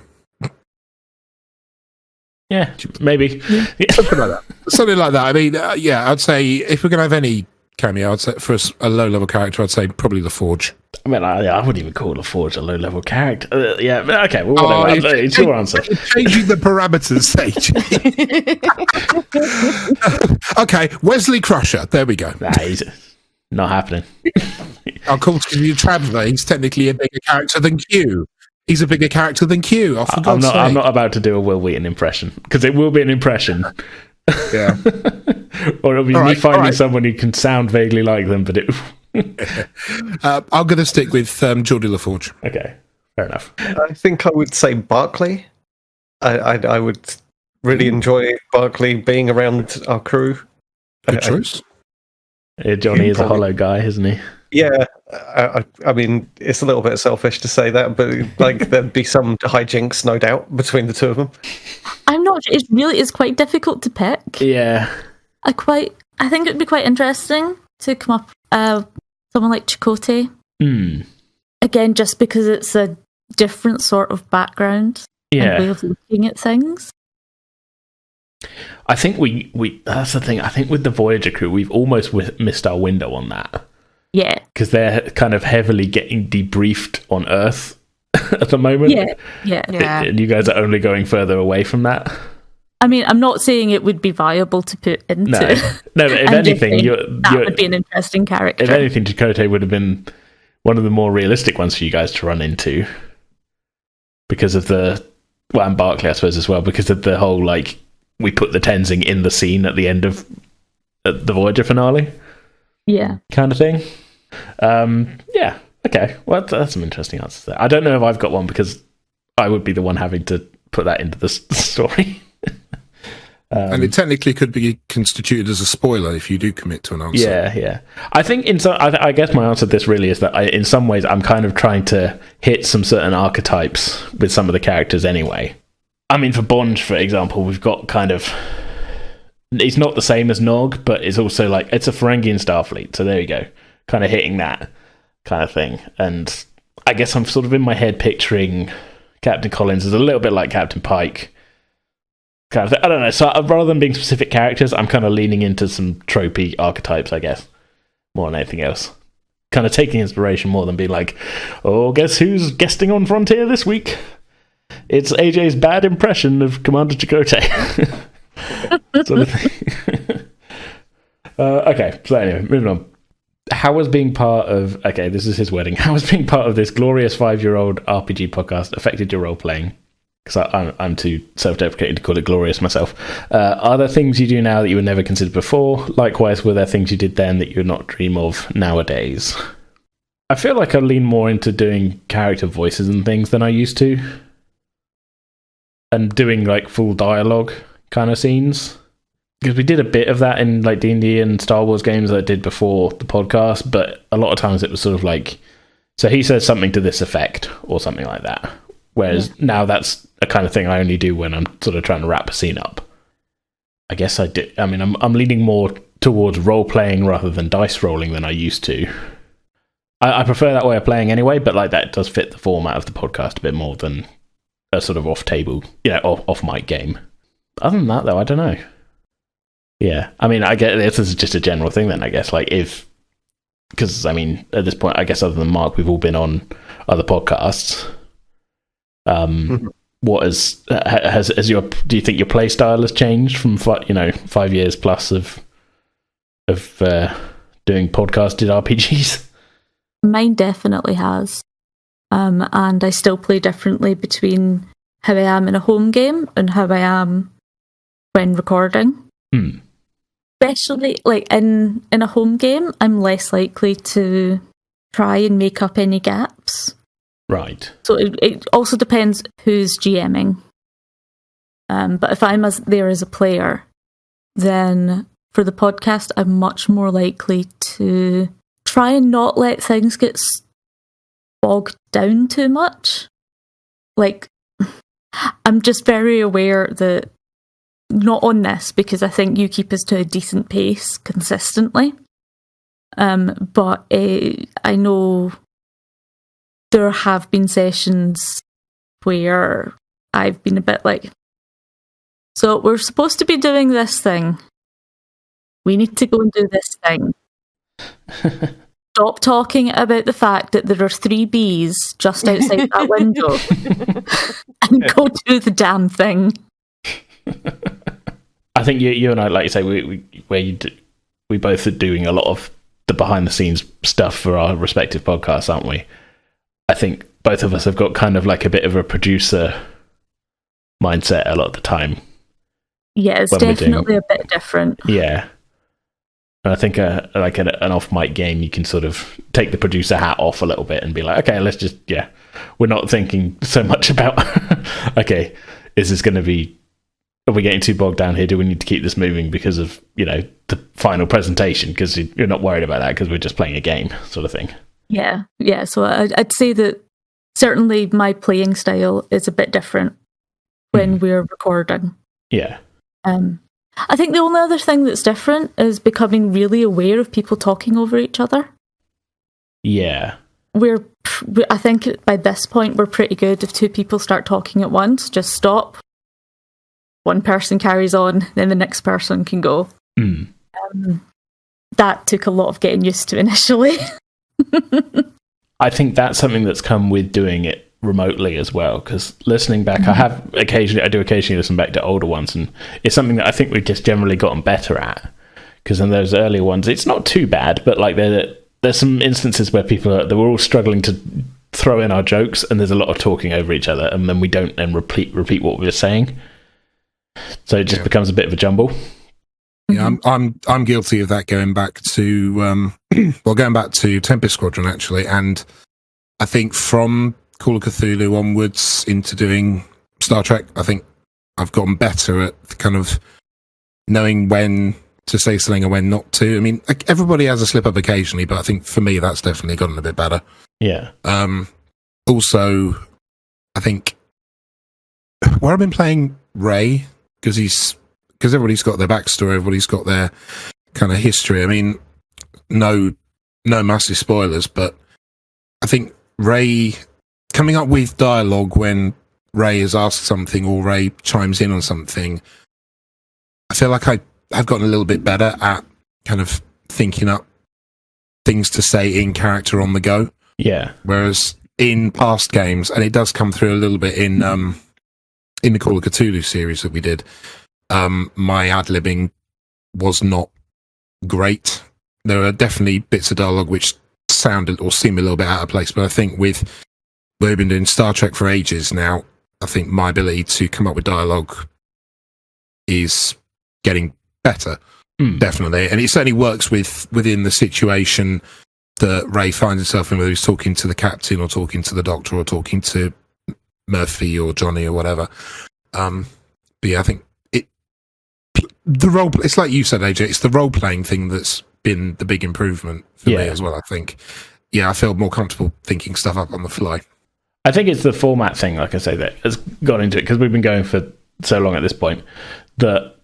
Yeah, maybe. Yeah. Something like that. Something like that. I mean, I'd say if we're going to have any cameo, I'd say for a low-level character, I'd say probably the Forge. I mean, I wouldn't even call the Forge a low-level character. Yeah, okay, well, whatever. It's your answer. Changing the parameters, Sage. Okay, Wesley Crusher. There we go. Nah, he's not happening. Of course, because you're Traveller, he's technically a bigger character than Q. He's a bigger character than Q. I'm not about to do a Will Wheaton impression, because it will be an impression. Yeah. Or it'll be me finding someone who can sound vaguely like them, but it... I'm going to stick with Geordie LaForge. Okay, fair enough. I think I would say Barclay. I would really enjoy Barclay being around our crew. Good choice. Johnny is a hollow guy, isn't he? Yeah, I mean, it's a little bit selfish to say that, but like there'd be some hijinks, no doubt, between the two of them. I'm not. It really is quite difficult to pick. Yeah. I think it'd be quite interesting to come up someone like Chakotay. Again, just because it's a different sort of background and way of looking at things. I think we that's the thing. I think with the Voyager crew, we've almost missed our window on that. Yeah. Because they're kind of heavily getting debriefed on Earth at the moment. Yeah. And you guys are only going further away from that. I mean, I'm not saying it would be viable to put into. No, but if anything, that would be an interesting character. If anything, Chakotay would have been one of the more realistic ones for you guys to run into. Because of and Barclay, I suppose, as well, because of the whole, like, we put the Tenzing in the scene at the end of the Voyager finale. Yeah. Kind of thing. Yeah. Okay. Well, that's some interesting answers there. I don't know if I've got one because I would be the one having to put that into the story. And it technically could be constituted as a spoiler if you do commit to an answer. Yeah. I think I guess my answer to this really is that in some ways I'm kind of trying to hit some certain archetypes with some of the characters anyway. I mean, for Bond, for example, we've got kind of... It's not the same as Nog, but it's also like... It's a Ferengian Starfleet, so there you go. Kind of hitting that kind of thing. And I guess I'm sort of in my head picturing Captain Collins as a little bit like Captain Pike. Kind of thing. I don't know. So rather than being specific characters, I'm kind of leaning into some tropey archetypes, I guess. More than anything else. Kind of taking inspiration more than being like, oh, guess who's guesting on Frontier this week? It's AJ's bad impression of Commander Chakotay. Sort of thing. Okay, so anyway, moving on. How was being part of... Okay, this is his wedding. How was being part of this glorious 5-year-old RPG podcast affected your role-playing? Because I'm too self-deprecating to call it glorious myself. Are there things you do now that you would never consider before? Likewise, were there things you did then that you would not dream of nowadays? I feel like I lean more into doing character voices and things than I used to. And doing like full dialogue kind of scenes. Because we did a bit of that in like D&D and Star Wars games that I did before the podcast, but a lot of times it was sort of like, so he says something to this effect or something like that. Whereas now that's a kind of thing I only do when I'm sort of trying to wrap a scene up. I guess I do. I mean, I'm leaning more towards role playing rather than dice rolling than I used to. I prefer that way of playing anyway, but like that does fit the format of the podcast a bit more than a sort of off table, off mic game. Other than that, though, I don't know. Yeah, I mean, I get this is just a general thing then, I guess. Like because I mean, at this point, I guess other than Mark, we've all been on other podcasts. What has your? Do you think your play style has changed from 5 years plus of doing podcasted RPGs? Mine definitely has, and I still play differently between how I am in a home game and how I am when recording. Especially like in a home game, I'm less likely to try and make up any gaps. Right. So it also depends who's GMing. But if I'm there as a player, then for the podcast, I'm much more likely to try and not let things get bogged down too much. Like, I'm just very aware that not on this, because I think you keep us to a decent pace consistently. But I know there have been sessions where I've been a bit like, so we're supposed to be doing this thing. We need to go and do this thing. Stop talking about the fact that there are 3 bees just outside that window and go do the damn thing. I think you and I, like you say, we both are doing a lot of the behind the scenes stuff for our respective podcasts, aren't we? I think both of us have got kind of like a bit of a producer mindset a lot of the time. Yeah, it's definitely a bit different. Yeah. And I think like an off mic game, you can sort of take the producer hat off a little bit and be like, okay, let's just, we're not thinking so much about, okay, is this going to be, are we getting too bogged down here? Do we need to keep this moving because of, the final presentation? Because you're not worried about that because we're just playing a game sort of thing. Yeah. Yeah. So I'd say that certainly my playing style is a bit different when we're recording. Yeah. I think the only other thing that's different is becoming really aware of people talking over each other. Yeah. I think by this point we're pretty good. If 2 people start talking at once, just stop. One person carries on, then the next person can go. That took a lot of getting used to initially. I think that's something that's come with doing it remotely as well, because listening back, I do occasionally listen back to older ones, and it's something that I think we've just generally gotten better at, because in those earlier ones it's not too bad, but like there's some instances where we're all struggling to throw in our jokes, and there's a lot of talking over each other, and then we don't then repeat what we're saying, so it just becomes a bit of a jumble. Yeah, I'm guilty of that, going back to Tempest Squadron actually, and I think from Call of Cthulhu onwards into doing Star Trek, I think I've gotten better at kind of knowing when to say something and when not to. I mean, everybody has a slip up occasionally, but I think for me that's definitely gotten a bit better. Yeah. Also, I think where I've been playing Ray, because everybody's got their backstory, everybody's got their kind of history. I mean, no massive spoilers, but I think Ray coming up with dialogue when Ray has asked something or Ray chimes in on something, I feel like I've gotten a little bit better at kind of thinking up things to say in character on the go. Yeah. Whereas in past games, and it does come through a little bit in the Call of Cthulhu series that we did, my ad-libbing was not great. There are definitely bits of dialogue which sounded or seem a little bit out of place, but I think we've been doing Star Trek for ages now, I think my ability to come up with dialogue is getting better, definitely. And it certainly works within the situation that Ray finds himself in, whether he's talking to the captain or talking to the doctor or talking to Murphy or Johnny or whatever. But yeah, I think it's like you said, AJ, it's the role-playing thing that's been the big improvement for me as well, I think. Yeah, I feel more comfortable thinking stuff up on the fly. I think it's the format thing, like I say, that has got into it, because we've been going for so long at this point that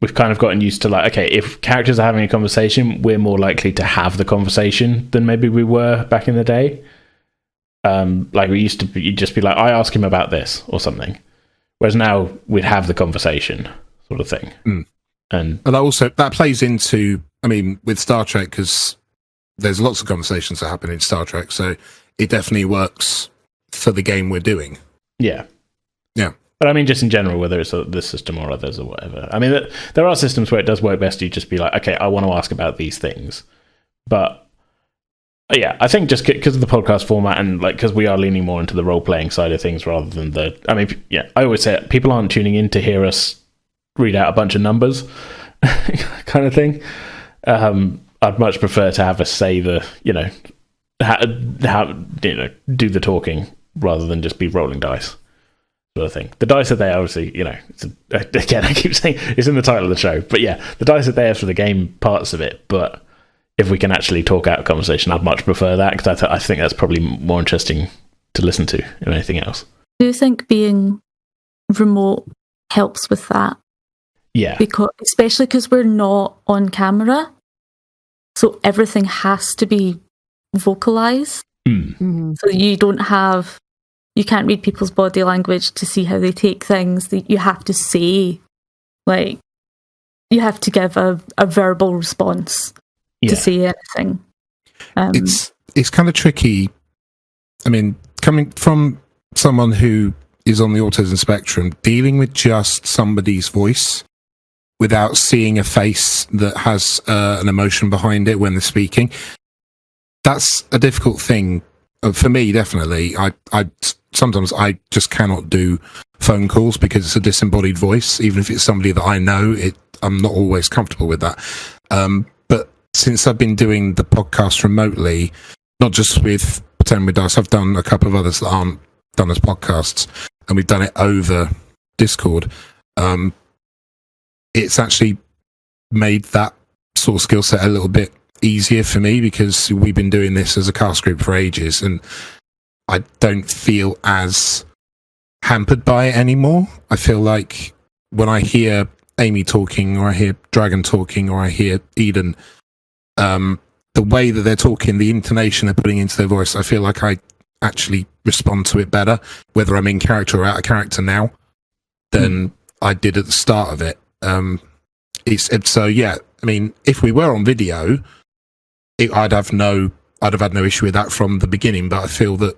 we've kind of gotten used to, like, okay, if characters are having a conversation, we're more likely to have the conversation than maybe we were back in the day. Like we used to, you'd just be like, I ask him about this or something. Whereas now we'd have the conversation sort of thing. And that plays into, I mean, with Star Trek, because there's lots of conversations that happen in Star Trek, so it definitely works for the game we're doing. Yeah. Yeah. But I mean, just in general, whether it's this system or others or whatever. I mean, there are systems where it does work best. You just be like, okay, I want to ask about these things. But yeah, I think just because of the podcast format and like because we are leaning more into the role-playing side of things rather than I always say it, people aren't tuning in to hear us read out a bunch of numbers kind of thing. I'd much prefer to have us say how do the talking rather than just be rolling dice sort of thing. The dice are there, obviously, again, I keep saying it's in the title of the show, but yeah, the dice are there for the game parts of it, but if we can actually talk out a conversation, I'd much prefer that, because I think that's probably more interesting to listen to than anything else. Do you think being remote helps with that. Yeah. Especially because we're not on camera, so everything has to be vocalized. So you can't read people's body language to see how they take things. You have to say, like, you have to give a verbal response to say anything. It's kind of tricky. I mean, coming from someone who is on the autism spectrum, dealing with just somebody's voice without seeing a face that has an emotion behind it when they're speaking, that's a difficult thing for me. Definitely, I sometimes I just cannot do phone calls because it's a disembodied voice. Even if it's somebody that I know, I'm not always comfortable with that. But since I've been doing the podcast remotely, not just with Pretend with Dice, I've done a couple of others that aren't done as podcasts, and we've done it over Discord. It's actually made that sort of skill set a little bit easier for me because we've been doing this as a cast group for ages, and I don't feel as hampered by it anymore. I feel like when I hear Amy talking, or I hear Dragon talking, or I hear Eden, the way that they're talking, the intonation they're putting into their voice, I feel like I actually respond to it better, whether I'm in character or out of character now, than I did at the start of it. So yeah, I mean, if we were on video, I'd have had no issue with that from the beginning, but I feel that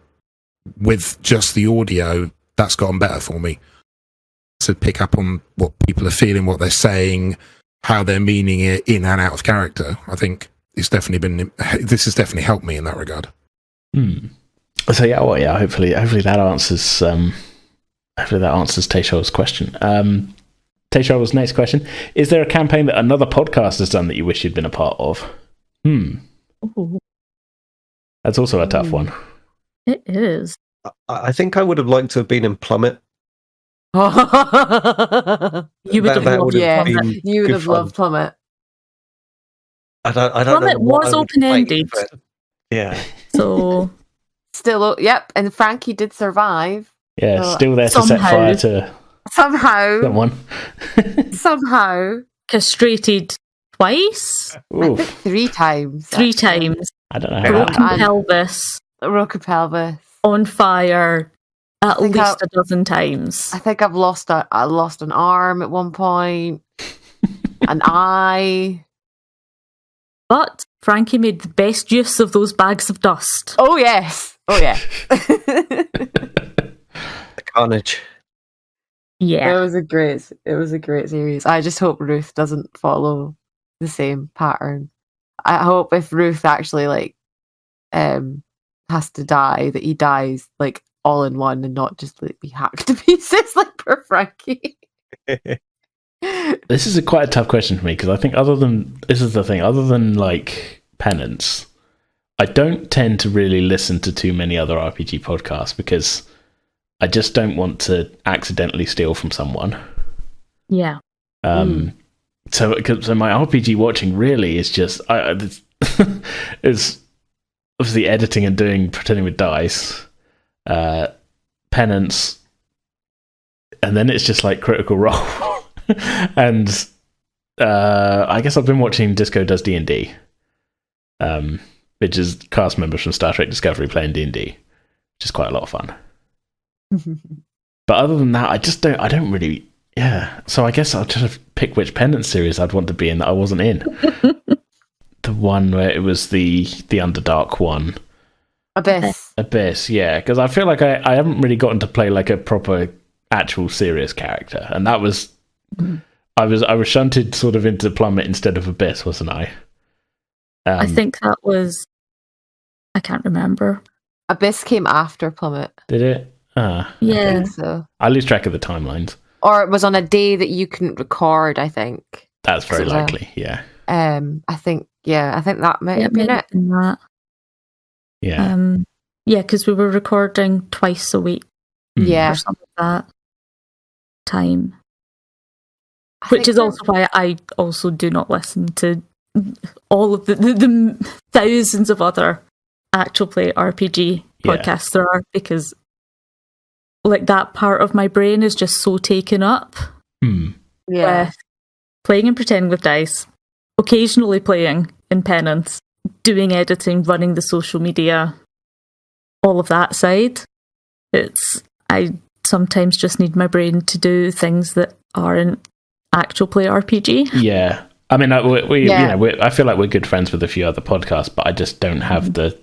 with just the audio, that's gotten better for me to pick up on what people are feeling, what they're saying, how they're meaning it in and out of character. I think this has definitely helped me in that regard. So yeah, hopefully that answers Tayshao's question. Tayshao's next question: is there a campaign that another podcast has done that you wish you'd been a part of? Ooh. That's also a tough one. It is. I think I would have liked to have been in Plummet. You would have loved been You would good have fun. loved Plummet. I don't Plummet know what was I would like, open-ended. but yeah. So Still, yep, and Frankie did survive. Yeah, still there to set somehow. fire to Somehow. someone. Somehow. castrated twice, Oof. 3 times. 3 actually. times, I don't know how broken that pelvis, Broken pelvis. on fire at think least a dozen times. I think I've lost an arm at one point. An eye. But Frankie made the best use of those bags of dust. Oh yes. Oh yeah. The carnage. Yeah. It was a great series. I just hope Ruth doesn't follow the same pattern. I hope if Ruth actually has to die, that he dies like all in one and not just like be hacked to pieces like poor Frankie. This is quite a tough question for me because I think other than like Penance, I don't tend to really listen to too many other RPG podcasts because I just don't want to accidentally steal from someone. Yeah. So my RPG watching really is just is obviously editing and doing Pretending with Dice, Penance, and then it's just like Critical Role. And I guess I've been watching Disco Does D&D, which is cast members from Star Trek Discovery playing D&D, which is quite a lot of fun. But other than that, I don't really, so I guess I'll just pick which Penance series I'd want to be in that I wasn't in. The one where it was the Underdark one. Abyss, yeah, because I feel like I haven't really gotten to play like a proper actual serious character, and that was I was shunted sort of into Plummet instead of Abyss, wasn't I? I think that was, I can't remember. Abyss came after Plummet. Did it? I Yeah. think so. I lose track of the timelines. Or it was on a day that you couldn't record, I think. That's very So, likely, yeah. I think that might have been it. That. Yeah. Yeah, because we were recording twice a week Yeah. or something like that time. I Which think is also why I also do not listen to all of the thousands of other actual play RPG podcasts there are, because like that part of my brain is just so taken up Yeah. with playing and pretending with dice, occasionally playing in penance, doing editing, running the social media, all of that side. I sometimes just need my brain to do things that aren't actual play RPG. Yeah. I mean, I feel like we're good friends with a few other podcasts, but I just don't have the,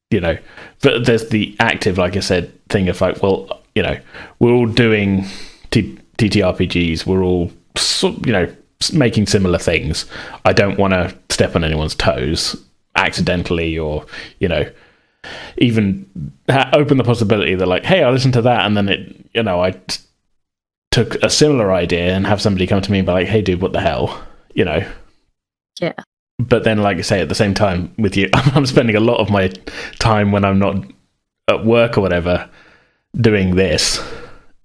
but there's the active, like I said, thing of like, well, we're all doing TTRPGs, we're all, making similar things. I don't want to step on anyone's toes accidentally, or, even open the possibility that like, hey, I listened to that, and then I took a similar idea and have somebody come to me and be like, hey, dude, what the hell? Yeah. But then, like I say, at the same time with you, I'm spending a lot of my time when I'm not at work or whatever doing this.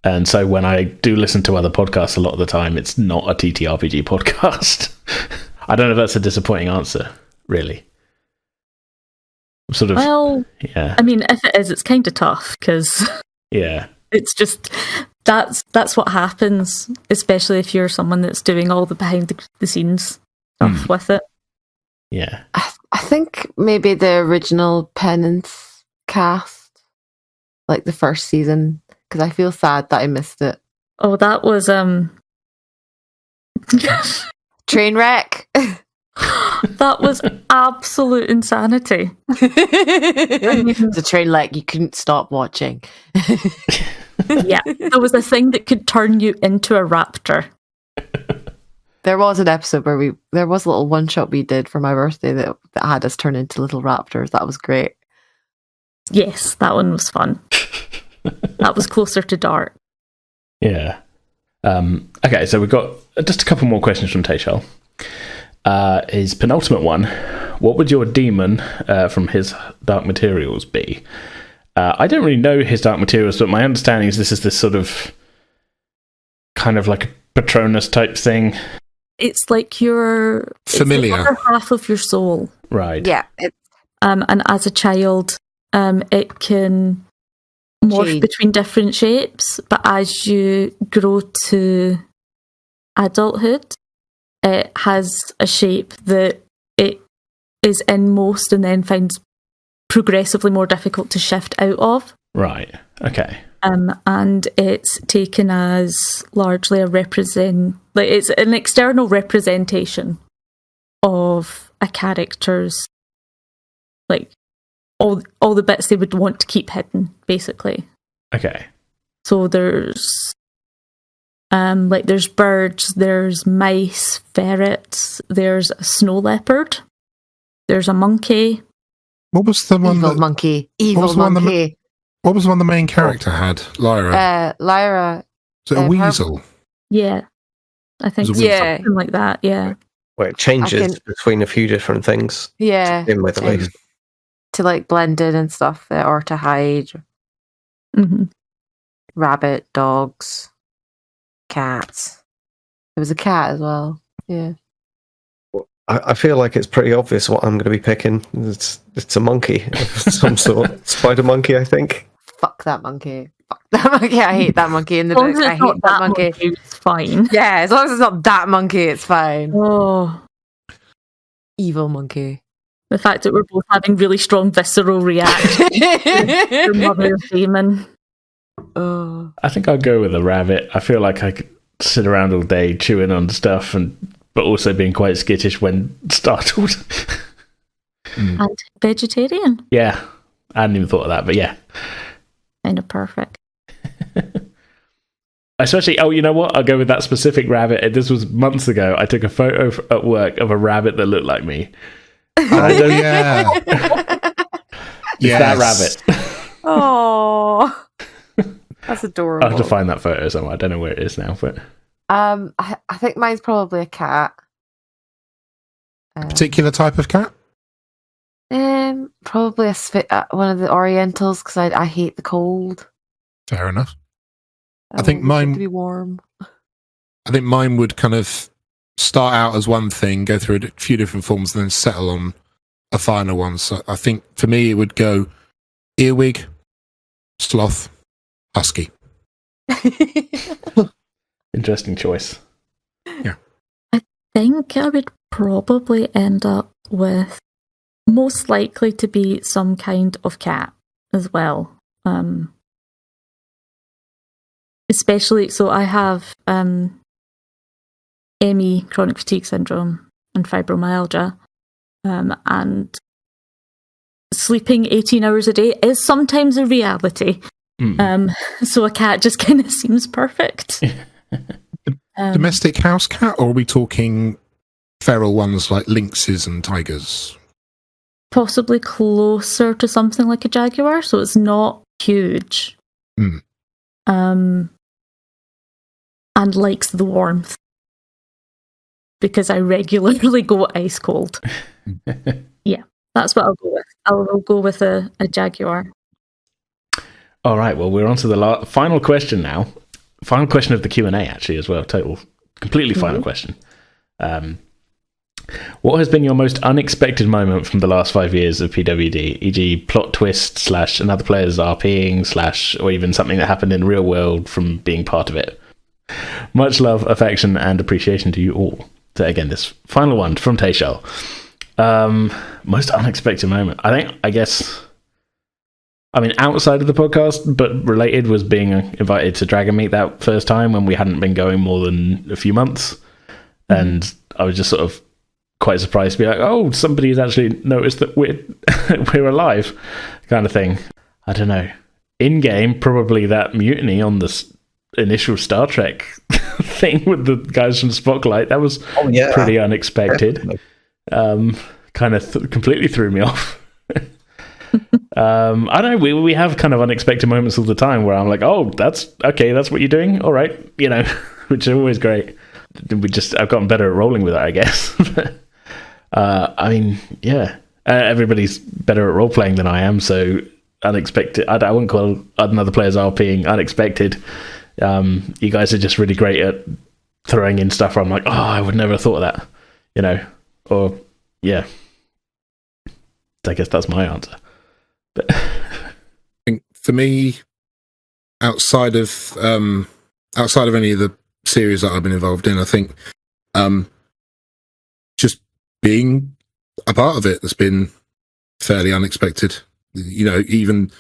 And so when I do listen to other podcasts a lot of the time, it's not a TTRPG podcast. I don't know if that's a disappointing answer, really. Sort of. Well, yeah. I mean, if it is, it's kind of tough because it's just that's what happens, especially if you're someone that's doing all the behind the scenes stuff with it. Yeah. I think maybe the original Penance cast, like the first season, because I feel sad that I missed it. Oh, that was Train wreck. That was absolute insanity. It's a train wreck you couldn't stop watching. Yeah, there was a thing that could turn you into a raptor. There was an episode where there was a little one shot we did for my birthday that had us turn into little raptors. That was great. Yes, that one was fun. That was closer to dark. Yeah. Okay, so we've got just a couple more questions from Tayshel. His penultimate one: what would your demon from his Dark Materials be? I don't really know his Dark Materials, but my understanding is this is this sort of kind of like a Patronus type thing. It's like your familiar, it's the other half of your soul, right? Yeah. And as a child, it can morph between different shapes, but as you grow to adulthood, it has a shape that it is in most and then finds progressively more difficult to shift out of. Right. Okay. And it's taken as largely it's an external representation of a character's, like, all the bits they would want to keep hidden, basically. Okay. So there's there's birds, there's mice, ferrets, there's a snow leopard, there's a monkey. What was the one? Evil monkey. Evil monkey. What was the one the main character had? Lyra. Lyra. Is it a weasel? Yeah. I think something like that, yeah. Where it changes between a few different things. Yeah. In with at least. To like blend in and stuff, or to hide. Mm-hmm. Rabbit, dogs, cats. There was a cat as well. Yeah. I feel like it's pretty obvious what I'm going to be picking. It's a monkey of some sort. Spider monkey, I think. Fuck that monkey. Fuck that monkey. I hate that monkey in the book. I hate that monkey. It's fine. Yeah, as long as it's not that monkey, it's fine. Oh. Evil monkey. The fact that we're both having really strong visceral reactions to Mother Demon. Oh. I think I'll go with a rabbit. I feel like I could sit around all day chewing on stuff, but also being quite skittish when startled. And vegetarian. Yeah, I hadn't even thought of that, but yeah. Kind of perfect. Especially, you know what? I'll go with that specific rabbit. This was months ago. I took a photo at work of a rabbit that looked like me. Oh, yeah. It's that rabbit. Oh, that's adorable. I'll have to find that photo somewhere. I don't know where it is now, but I think mine's probably a cat. A particular type of cat? Probably one of the Orientals, because I hate the cold. Fair enough. I think mine to be warm. I think mine would kind of start out as one thing, go through a few different forms, and then settle on a final one. So I think for me it would go earwig, sloth, husky. Interesting choice. I think I would probably end up with most likely to be some kind of cat as well. Especially, so I have ME, chronic fatigue syndrome, and fibromyalgia, and sleeping 18 hours a day is sometimes a reality. So a cat just kind of seems perfect. Domestic house cat, or are we talking feral ones like lynxes and tigers? Possibly closer to something like a jaguar, so it's not huge. And likes the warmth, because I regularly go ice cold. Yeah, that's what I'll go with. I'll go with a jaguar. All right, well, we're on to the final question now. Final question of the Q&A, actually, as well. Completely final question. What has been your most unexpected moment from the last 5 years of PWD, e.g. plot twist / another player's RPing / or even something that happened in real world from being part of it? Much love, affection, and appreciation to you all. So again, this final one from Tayshal. Most unexpected moment. I guess, outside of the podcast, but related, was being invited to Dragon Meet that first time when we hadn't been going more than a few months. And I was just sort of quite surprised to be like, oh, somebody's actually noticed that we're alive, kind of thing. I don't know. In-game, probably that mutiny on the initial Star Trek thing with the guys from Spotlight, that was pretty unexpected. Kind of completely threw me off. I don't know, we have kind of unexpected moments all the time where I'm like, oh, that's what you're doing, all right, which is always great. I've gotten better at rolling with it, I guess. Everybody's better at role playing than I am, so unexpected. I wouldn't call another player's RPing unexpected. You guys are just really great at throwing in stuff where I'm like, oh, I would never have thought of that, or yeah. I guess that's my answer. But I think for me, outside of any of the series that I've been involved in, I think just being a part of it has been fairly unexpected. Even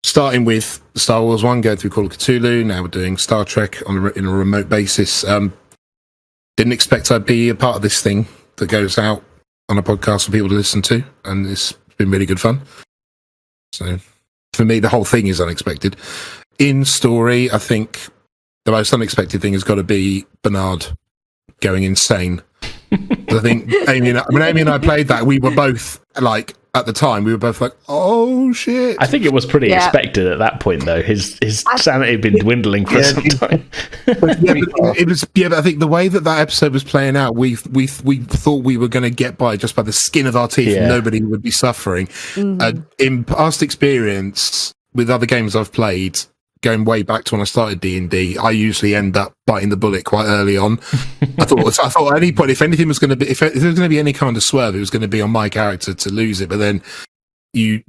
starting with Star Wars 1, going through Call of Cthulhu, now we're doing Star Trek in a remote basis. Didn't expect I'd be a part of this thing that goes out on a podcast for people to listen to, and it's been really good fun. So for me, the whole thing is unexpected. In story, I think the most unexpected thing has got to be Bernard going insane. I think Amy and I played that. We were both like, at the time, we were both like, "Oh shit!" I think it was pretty expected at that point, though. His sanity had been dwindling for some time. But I think the way that episode was playing out, we thought we were going to get by just by the skin of our teeth, and nobody would be suffering. In past experience with other games I've played, going way back to when I started D&D, I usually end up biting the bullet quite early on. I thought at any point, if anything was going to be, if there was going to be any kind of swerve, it was going to be on my character to lose it. But then you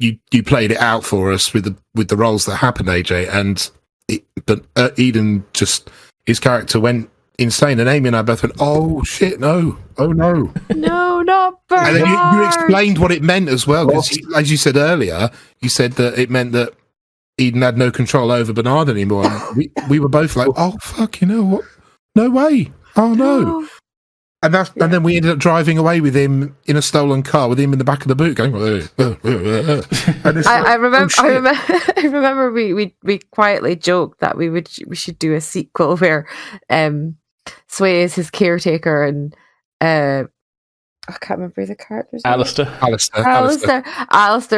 played it out for us with the roles that happened, AJ, but Eden, just his character went insane, and Amy and I both went, "Oh shit, no! Oh no, no, not Bernard!" And then you explained what it meant as well, because as you said earlier, you said that it meant that Eden had no control over Bernard anymore. And we were both like, "Oh fuck, what? No way! Oh no!" And then we ended up driving away with him in a stolen car with him in the back of the boot, going. I remember we quietly joked that we should do a sequel where Sway is his caretaker and I can't remember the characters. Alistair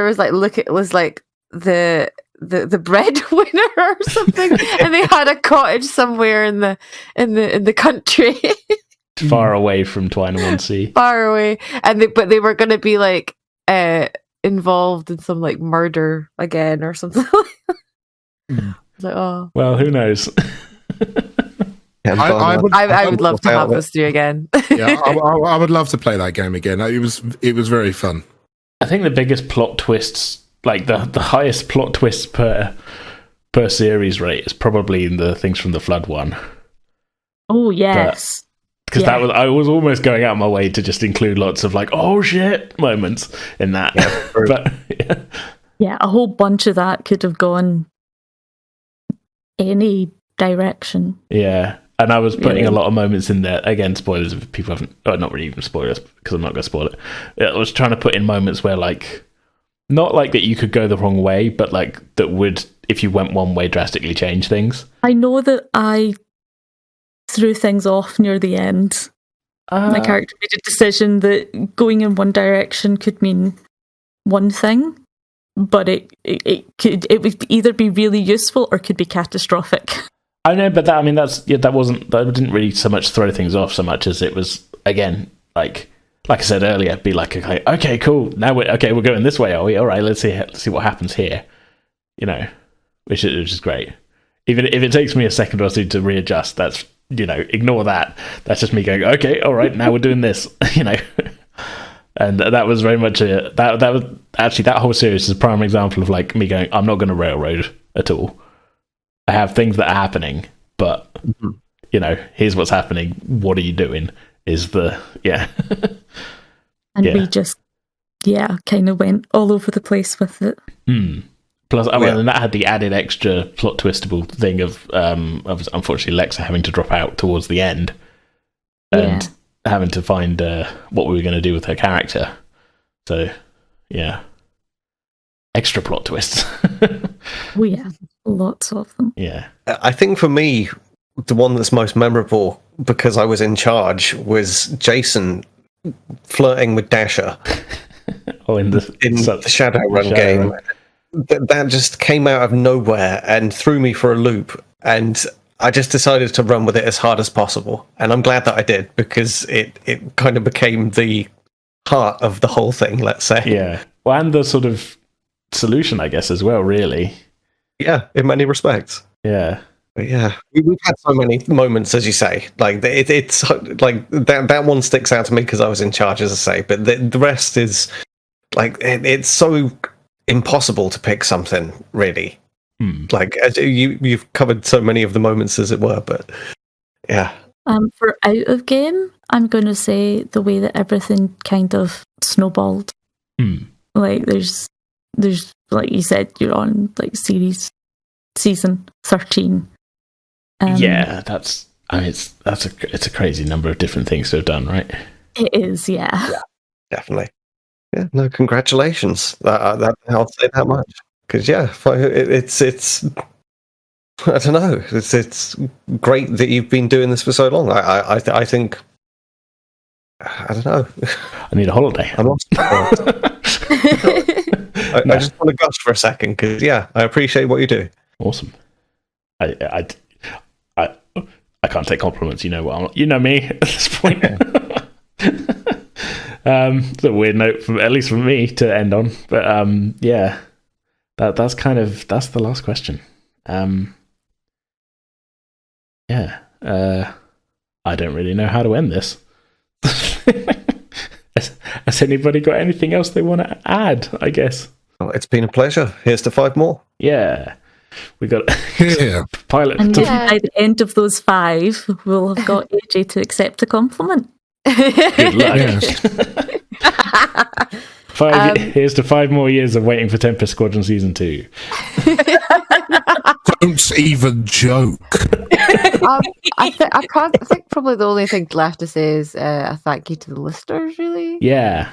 was like the breadwinner or something, and they had a cottage somewhere in the country, far away from Twine-on-Sea, far away, but they were going to be like involved in some like murder again or something. I was like, oh, well, who knows? I would love to have those three again. Yeah, I would love to play that game again. It was very fun. I think the biggest plot twists, like the highest plot twists per series rate, is probably in the Things from the Flood one, Oh yes. Because I was almost going out of my way to just include lots of like, oh shit moments in that. Yeah, But yeah, a whole bunch of that could have gone any direction. yeah. And I was putting Really? a lot of moments in there. Again, spoilers if people haven't... Oh, not really even spoilers, because I'm not going to spoil it. I was trying to put in moments where, like... Not like that you could go the wrong way, but, like, that would, if you went one way, drastically change things. I know that I threw things off near the end. My character made a decision that going in one direction could mean one thing, but it would either be really useful or could be catastrophic. I know, but that didn't really so much throw things off so much as it was, again, like I said earlier, be like, okay, cool, now we're going this way, are we? All right, let's see what happens here, you know, which is great. Even if it takes me a second or two to readjust, that's, you know, ignore that. That's just me going, okay, all right, now we're doing this, you know. And that was very much that was actually, that whole series is a prime example of like me going, I'm not going to railroad at all. I have things that are happening, but you know, here's what's happening. What are you doing? Is the And we just kind of went all over the place with it. Plus, and that had the added extra plot twistable thing of unfortunately Lexa having to drop out towards the end and having to find what we were going to do with her character. So, yeah, extra plot twists. Oh yeah, lots of them. Yeah, I think for me, the one that's most memorable because I was in charge was Jason flirting with Dasher. in the Shadowrun game. That just came out of nowhere and threw me for a loop, and I just decided to run with it as hard as possible. And I'm glad that I did, because it kind of became the heart of the whole thing, let's say. Yeah. Well, and the sort of solution, I guess, as well, really. Yeah, in many respects. Yeah. But yeah, we've had so many moments, as you say. Like it's like that one sticks out to me because I was in charge, as I say. But the rest is like it's so impossible to pick something, really. Like as you've covered so many of the moments, as it were. But yeah. For out of game, I'm going to say the way that everything kind of snowballed. Like there's like you said, you're on like season 13. Yeah, it's a crazy number of different things to have done, right? It is, yeah, definitely. Yeah, no, congratulations. I'll say that much, because it's I don't know, it's great that you've been doing this for so long. I think I don't know. I need a holiday. I'm lost. I just want to gush for a second because I appreciate what you do. Awesome. I can't take compliments. You know me at this point. It's a weird note, at least for me, to end on. But that's the last question. I don't really know how to end this. Has anybody got anything else they want to add? I guess. Well, it's been a pleasure. Here's to 5 more. Yeah. We got pilot. And by the end of those 5, we'll have got AJ to accept a compliment. Good luck. Here's to 5 more years of waiting for Tempest Squadron Season 2. Don't even joke. I think probably the only thing left to say is a thank you to the listeners, really. Yeah.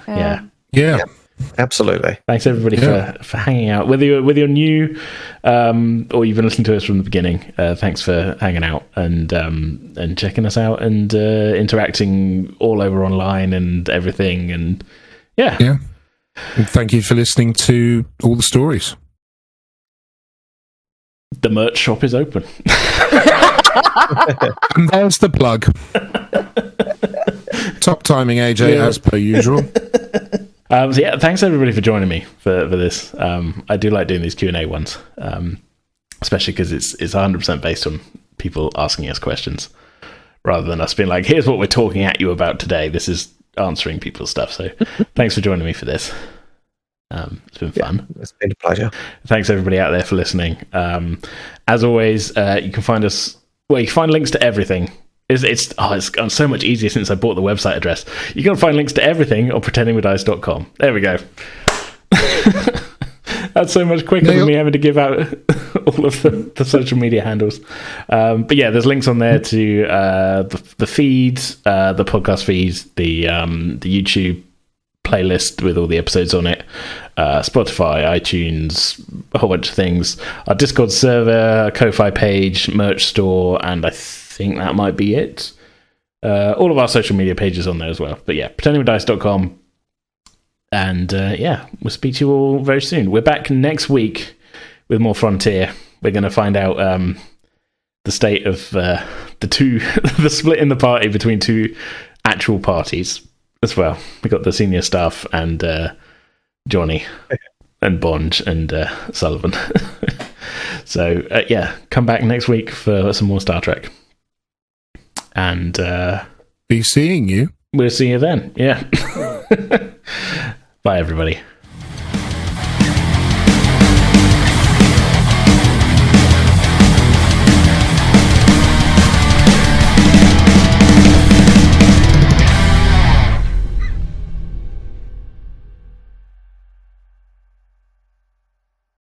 Absolutely. Thanks everybody for hanging out. Whether you're new or you've been listening to us from the beginning, thanks for hanging out and checking us out and interacting all over online and everything. And yeah. And thank you for listening to all the stories. The merch shop is open. And there's the plug. Top timing, AJ, as per usual. Thanks everybody for joining me for this. I do like doing these Q&A ones, especially because it's 100% based on people asking us questions rather than us being like, here's what we're talking at you about today. This is answering people's stuff. So thanks for joining me for this. It's been fun. It's been a pleasure. Thanks everybody out there for listening. As always, you can find us. Well, you can find links to everything It's gotten so much easier since I bought the website address. You can find links to everything on pretendingwithdice.com. There we go. That's so much quicker than me having to give out all of the social media handles. But yeah, there's links on there to the feeds, the podcast feeds, the YouTube playlist with all the episodes on it, Spotify, iTunes, a whole bunch of things, our Discord server, Ko-Fi page, merch store, and I think that might be it. All of our social media pages on there as well. But yeah, pretendingwithdice.com. And yeah, we'll speak to you all very soon. We're back next week with more Frontier. We're going to find out the state of the split in the party between two actual parties as well. We got the senior staff and Johnny and Bond and Sullivan. So yeah, come back next week for some more Star Trek. And be seeing you. We'll see you then. Yeah. Bye, everybody.